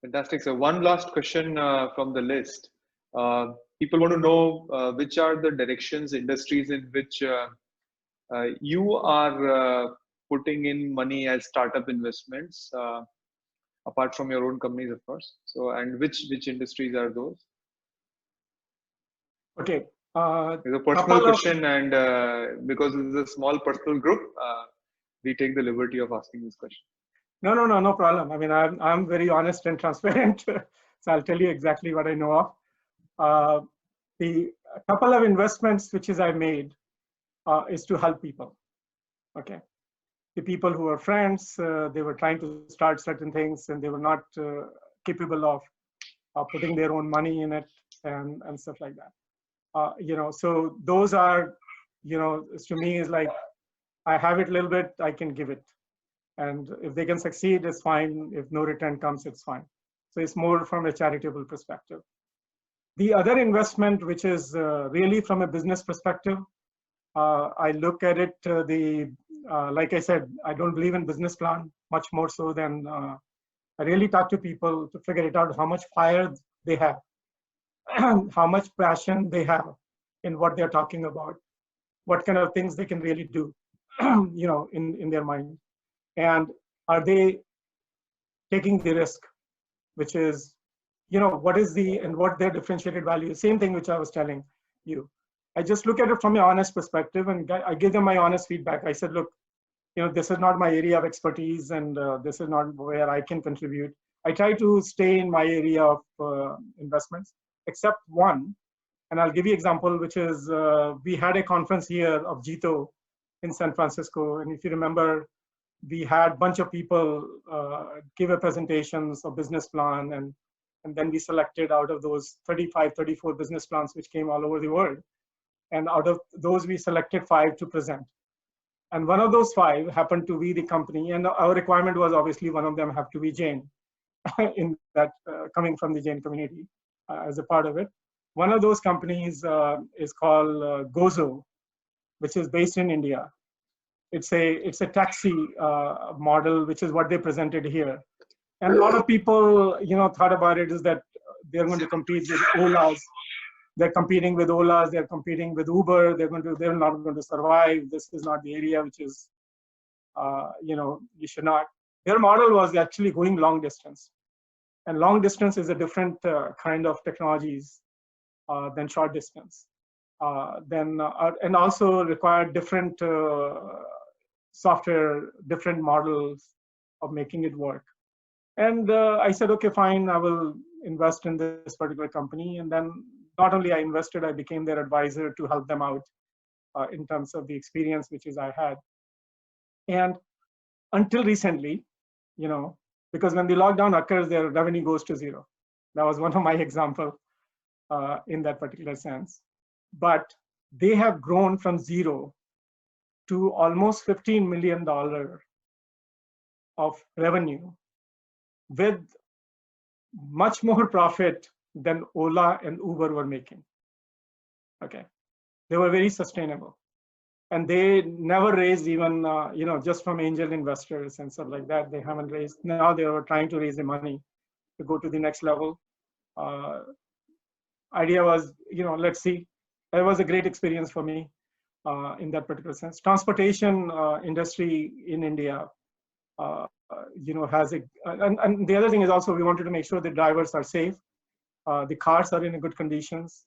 Fantastic. So one last question from the list. People want to know which are the directions, industries in which you are putting in money as startup investments, apart from your own companies, of course. So, and which industries are those? Okay. It's a personal question, and because this is a small personal group, we take the liberty of asking this question. No problem. I mean, I'm very honest and transparent, so I'll tell you exactly what I know of. The couple of investments which I made is to help people. Okay, the people who are friends, they were trying to start certain things and they were not capable of putting their own money in it and stuff like that. So those are, to me is like, I have it a little bit, I can give it. And if they can succeed, it's fine. If no return comes, it's fine. So it's more from a charitable perspective. The other investment, which is really from a business perspective, I look at it, like I said, I don't believe in business plan, much more so than I really talk to people to figure it out, how much fire they have, how much passion they have in what they're talking about, what kind of things they can really do, in their mind. And are they taking the risk, which is, what is what their differentiated value? Same thing which I was telling you. I just look at it from an honest perspective and I give them my honest feedback. I said, look, this is not my area of expertise, and this is not where I can contribute. I try to stay in my area of investments, except one. And I'll give you an example, which is we had a conference here of JITO in San Francisco. And if you remember, we had a bunch of people give a presentations of business plan. And then we selected out of those 35, 34 business plans, which came all over the world. And out of those, we selected 5 to present. And one of those 5 happened to be the company. And our requirement was obviously one of them have to be Jain, in that coming from the Jain community as a part of it. One of those companies is called Gozo, which is based in India. It's a taxi model, which is what they presented here. And a lot of people, thought about it is that they're going to compete with Olas. They're competing with Olas. They're competing with Uber. They're not going to survive. This is not the area which is, you should not. Their model was actually going long distance, and long distance is a different kind of technologies than short distance. And also required different software, different models of making it work. And I said, okay, fine, I will invest in this particular company. And then not only I invested, I became their advisor to help them out in terms of the experience which is I had. And until recently, because when the lockdown occurs, their revenue goes to zero. That was one of my examples in that particular sense. But they have grown from zero to almost $15 million of revenue, with much more profit than Ola and Uber were making. Okay, they were very sustainable, and they never raised even just from angel investors and stuff like that. They haven't raised. Now they are trying to raise the money to go to the next level. Idea was, let's see. It was a great experience for me in that particular sense. Transportation industry in India, has a, and the other thing is also we wanted to make sure the drivers are safe, the cars are in good conditions.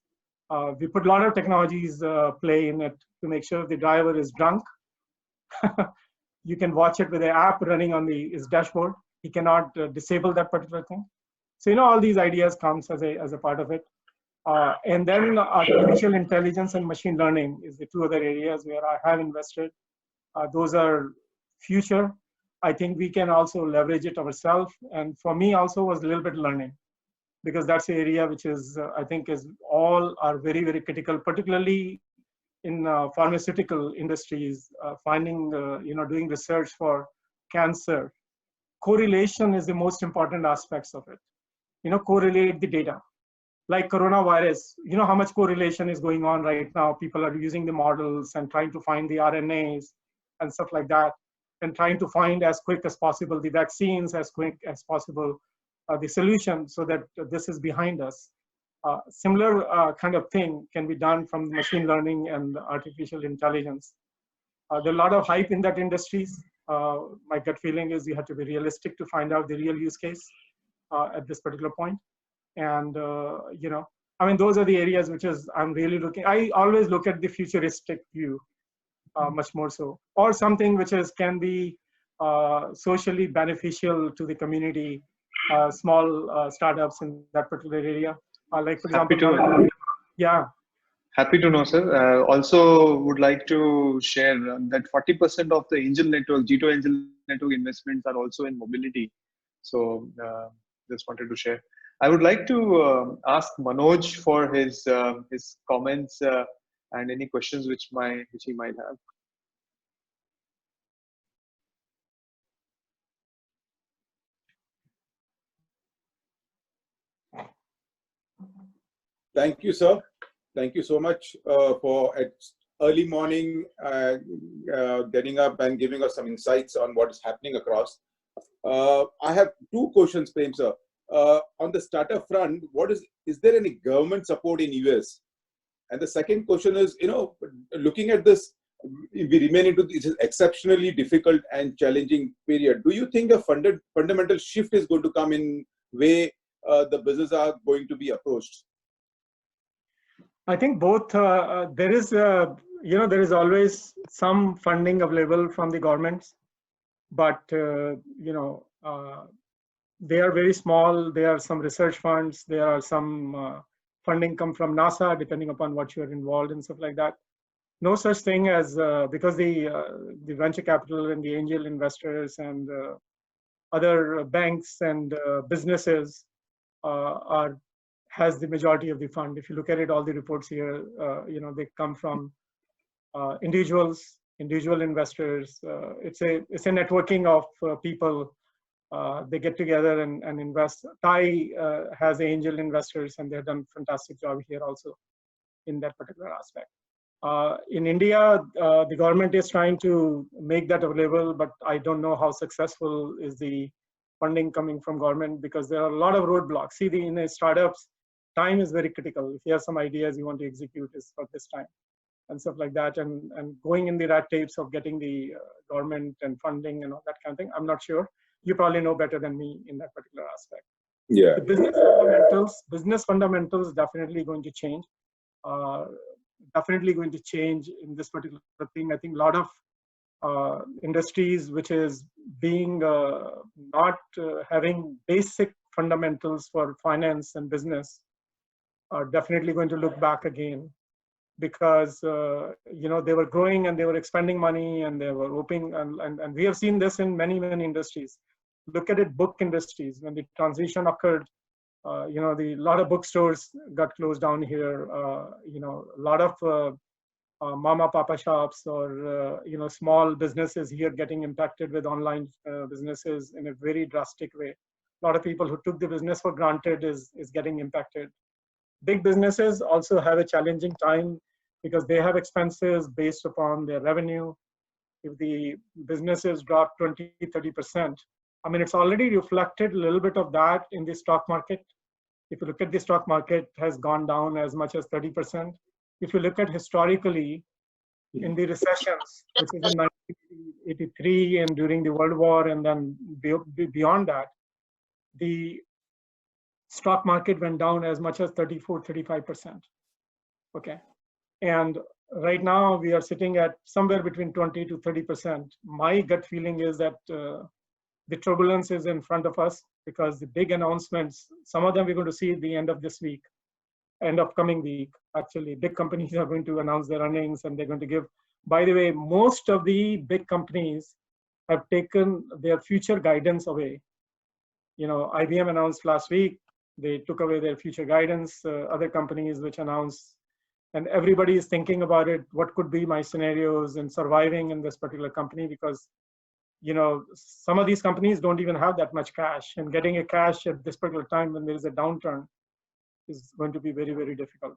We put a lot of technologies play in it to make sure the driver is drunk. You can watch it with an app running on his dashboard. He cannot disable that particular thing. So all these ideas comes as a part of it. And then artificial intelligence and machine learning is the 2 other areas where I have invested. Those are future. I think we can also leverage it ourselves. And for me also was a little bit learning, because that's the area which is, I think is all are very, very critical, particularly in pharmaceutical industries, finding, doing research for cancer. Correlation is the most important aspects of it. Correlate the data. Like coronavirus, how much correlation is going on right now. People are using the models and trying to find the RNAs and stuff like that, and trying to find as quick as possible the vaccines, as quick as possible the solution, so that this is behind us. Similar kind of thing can be done from machine learning and artificial intelligence. There are a lot of hype in that industries. My gut feeling is you have to be realistic to find out the real use case at this particular point. And, those are the areas which is I'm really looking. I always look at the futuristic view, much more so, or something which can be socially beneficial to the community, small startups in that particular area. Like, for example, yeah. Happy to know, sir. Also would like to share that 40% of the angel network, JITO angel network investments are also in mobility. So just wanted to share. I would like to ask Manoj for his comments and any questions which he might have. Thank you, sir. Thank you so much for at early morning getting up and giving us some insights on what is happening across. I have 2 questions, Prem sir. On the startup front, is there any government support in US? And the second question is, looking at this, we remain into this exceptionally difficult and challenging period. Do you think a fundamental shift is going to come in way the business are going to be approached? I think both. There is, there is always some funding available from the governments, but they are very small. There are some research funds. There are some funding come from NASA, depending upon what you are involved in, stuff like that. No such thing as because the venture capital and the angel investors and other banks and businesses has the majority of the fund. If you look at it, all the reports here, they come from individual investors. It's a networking of people. They get together and invest. Thai has angel investors, and they've done a fantastic job here also in that particular aspect. In India, the government is trying to make that available, but I don't know how successful is the funding coming from government, because there are a lot of roadblocks. See, in startups, time is very critical. If you have some ideas you want to execute, is for this time and stuff like that, and going in the rat tapes of getting the government and funding and all that kind of thing. I'm not sure. You probably know better than me in that particular aspect. Yeah. The business fundamentals definitely going to change. Definitely going to change in this particular thing. I think a lot of industries which is being not having basic fundamentals for finance and business are definitely going to look back again, because they were growing and they were expending money and they were hoping, and we have seen this in many industries. Look at it, book industries, when the transition occurred. A lot of bookstores got closed down here. A lot of mama papa shops or small businesses here getting impacted with online businesses in a very drastic way. A lot of people who took the business for granted is getting impacted. Big businesses also have a challenging time because they have expenses based upon their revenue. If the businesses drop 20-30%, I mean, it's already reflected a little bit of that in the stock market. If you look at the stock market, has gone down as much as 30%. If you look at historically, in the recessions, which is in 1983 and during the World War, and then beyond that, the stock market went down as much as 34-35%. Okay, and right now we are sitting at somewhere between 20-30%. My gut feeling is that the turbulence is in front of us, because the big announcements, some of them we're going to see at the end of this week, end of coming week. Actually, big companies are going to announce their earnings, and they're going to give. By the way, most of the big companies have taken their future guidance away. IBM announced last week, they took away their future guidance. Other companies which announced, and everybody is thinking about it. What could be my scenarios in surviving in this particular company? Because some of these companies don't even have that much cash, and getting a cash at this particular time when there is a downturn is going to be very, very difficult.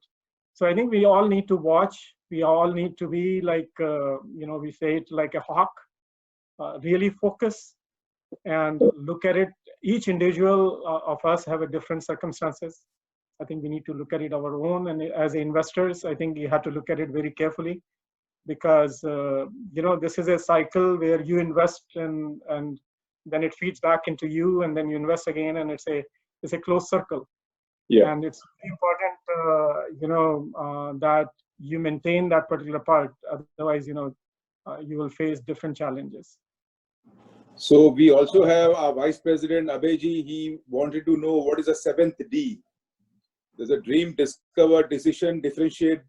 So I think we all need to watch. We all need to be like, we say it like a hawk, really focus and look at it. Each individual of us have a different circumstances. I think we need to look at it our own. And as investors, I think you have to look at it very carefully, because this is a cycle where you invest and then it feeds back into you, and then you invest again, and it's a closed circle. Yeah. And it's important that you maintain that particular part. Otherwise, you will face different challenges. So we also have our Vice President Abhayji. He wanted to know what is the 7th D. There's a dream, discover, decision, differentiate,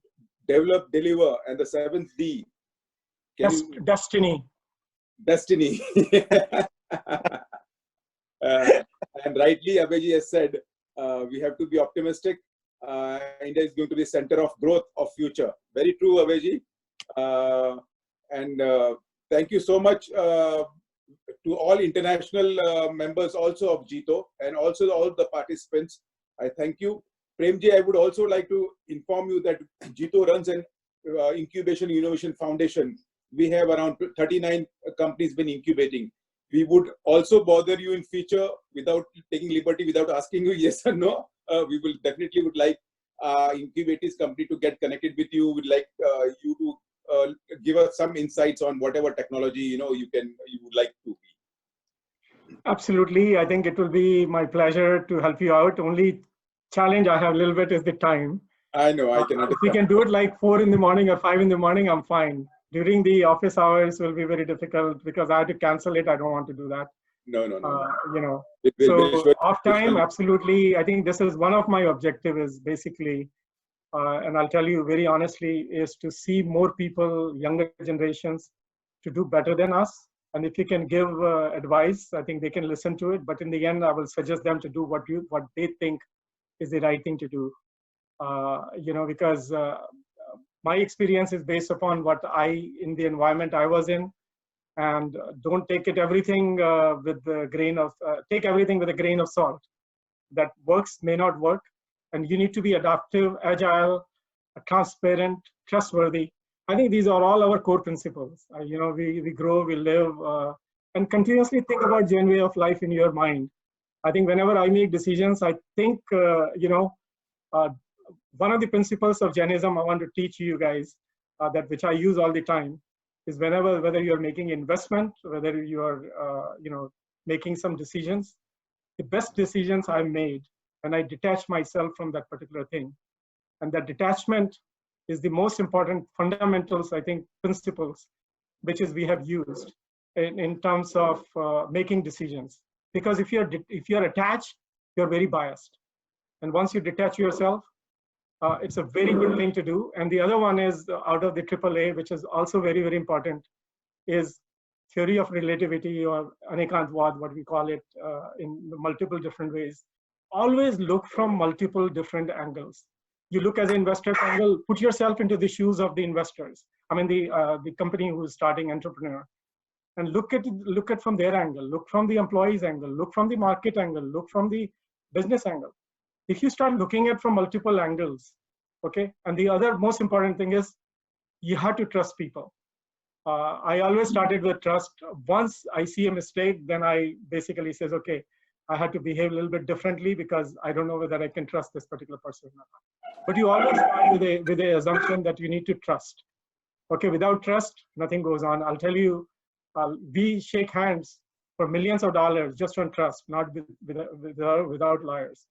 develop, deliver, and the 7th D. Destiny. Destiny. And rightly, Abhayji has said, we have to be optimistic. India is going to be center of growth of future. Very true, Abhayji. And thank you so much to all international members also of JITO, and also all the participants. I thank you. Prem Jain, I would also like to inform you that JITO runs an incubation innovation foundation. We have around 39 companies been incubating. We would also bother you in future without taking liberty, without asking you yes or no. We will definitely would like incubators company to get connected with you. Would like you to give us some insights on whatever technology you would like to be. Absolutely, I think it will be my pleasure to help you out. Only challenge I have a little bit is the time. I know, I can If understand. we can do it like 4 in the morning or 5 in the morning, I'm fine. During the office hours will be very difficult because I had to cancel it. I don't want to do that. No, no, no. You know, We'll so off time, absolutely. I think this is one of my objective is basically, and I'll tell you very honestly, is to see more people, younger generations, to do better than us. And if you can give advice, I think they can listen to it. But in the end, I will suggest them to do what they think is the right thing to do. You know, because my experience is based upon what in the environment I was in, and don't take it everything with the grain of, take everything with a grain of salt. That works may not work, and you need to be adaptive, agile, transparent, trustworthy. I think these are all our core principles. You know, we grow, we live, and continuously think about Jain way of life in your mind. I think whenever I make decisions, I think, you know, one of the principles of Jainism I want to teach you guys, that which I use all the time, is whether you're making investment, whether you're, you know, making some decisions, the best decisions I made when I detach myself from that particular thing. And that detachment is the most important fundamentals, I think, principles, which is we have used in terms of making decisions. Because if you're attached, you're very biased. And once you detach yourself, it's a very good thing to do. And the other one is out of the AAA, which is also very, very important, is theory of relativity, or anekantvad, what we call it, in multiple different ways. Always look from multiple different angles. You look as an investor angle, put yourself into the shoes of the investors. I mean, the company who's starting entrepreneur, and look at from their angle, look from the employee's angle, look from the market angle, look from the business angle. If you start looking at from multiple angles, okay, and the other most important thing is you have to trust people. I always started with trust. Once I see a mistake, then I basically says, okay, I had to behave a little bit differently because I don't know whether I can trust this particular person or not. But you always start with the assumption that you need to trust. Okay, without trust, nothing goes on. I'll tell you, we shake hands for millions of dollars just on trust, not without liars.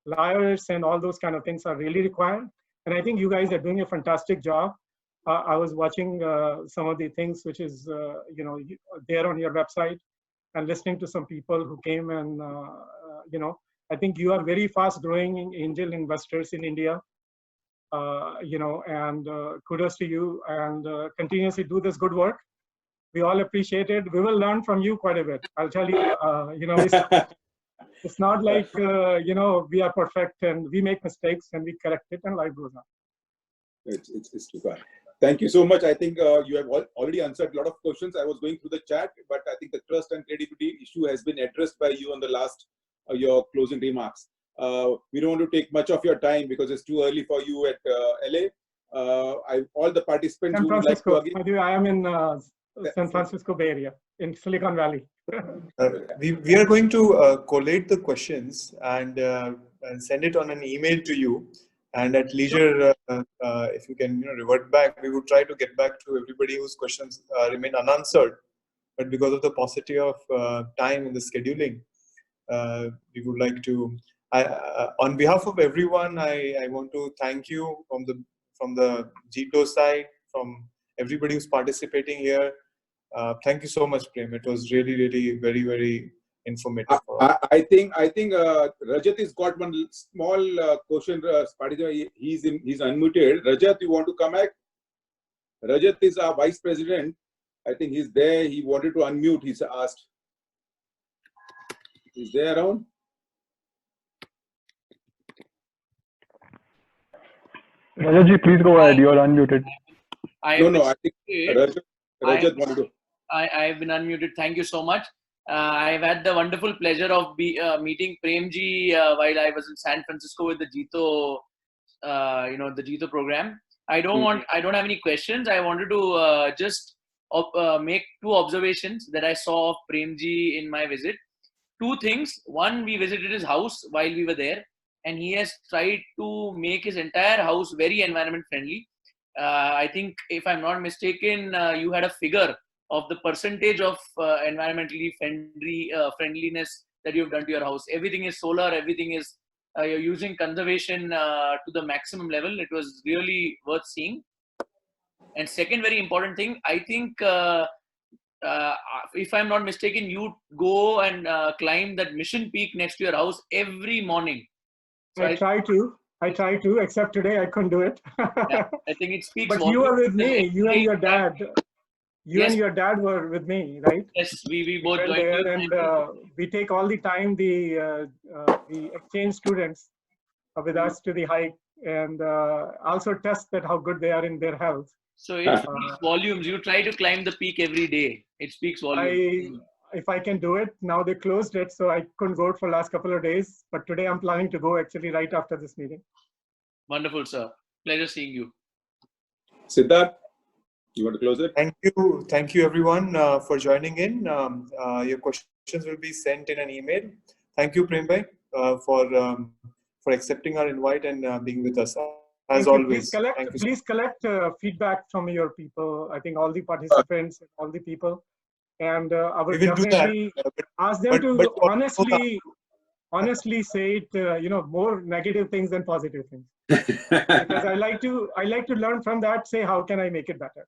Liars and all those kind of things are really required. And I think you guys are doing a fantastic job. I was watching some of the things which is, you know, there on your website, and listening to some people who came and, you know, I think you are very fast growing angel investors in India, you know, and kudos to you, and continuously do this good work. We all appreciate it. We will learn from you quite a bit. I'll tell you, you know, it's not like, you know, we are perfect and we make mistakes and we correct it and life goes on. It's too bad. Thank you so much. I think you have already answered a lot of questions. I was going through the chat, but I think the trust and credibility issue has been addressed by you on the last, your closing remarks. We don't want to take much of your time because it's too early for you at LA. All the participants who would like to again. I am in San Francisco Bay Area, in Silicon Valley. We are going to collate the questions and send it on an email to you. And at leisure, if you can, you know, revert back, we would try to get back to everybody whose questions remain unanswered. But because of the paucity of time in the scheduling, we would like to. On behalf of everyone, I want to thank you from the JITO side, from everybody who's participating here. Thank you so much, Prem. It was really, really very, very informative. I think Rajat has got one small question. He's unmuted. Rajat, you want to come back? Rajat is our vice president. I think he's there. He wanted to unmute. He's asked. Is there around? Rajat, please go ahead. You are unmuted. No. I think Rajat wanted to. I've been unmuted. Thank you so much. I've had the wonderful pleasure of meeting Prem Ji while I was in San Francisco with the JITO, you know, the JITO program. I don't have any questions. I wanted to just make two observations that I saw of Prem Ji in my visit. Two things. One, we visited his house while we were there, and he has tried to make his entire house very environment friendly. I think, if I'm not mistaken, you had a figure of the percentage of environmentally friendliness that you've done to your house. Everything is solar, everything is you're using conservation to the maximum level. It was really worth seeing. And second very important thing, I think, if I'm not mistaken, you go and climb that mission peak next to your house every morning. So I try to, except today I couldn't do it. yeah, I think it speaks. But you were with me, you and your dad. You Yes. and your dad were with me, right? Yes, we both went joined there, you. and we take all the time the exchange students with us to the hike, and also test that how good they are in their health. So it speaks volumes. You try to climb the peak every day. It speaks volumes. If I can do it. Now they closed it, so I couldn't go for last couple of days. But today I'm planning to go actually right after this meeting. Wonderful, sir. Pleasure seeing you. Siddharth, you want to close it? Thank you everyone for joining in. Your questions will be sent in an email. Thank you, Prem Bhai, for accepting our invite and being with us as always. Please collect feedback from your people. I think all the participants, all the people, and I would definitely ask them to honestly say it. More negative things than positive things, because I like to learn from that. Say, how can I make it better?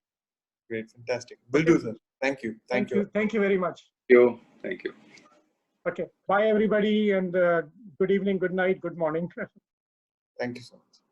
Great, fantastic. Will do, sir. Thank you. Thank you very much. Thank you. Okay, bye everybody, and good evening, good night, good morning. Thank you so much.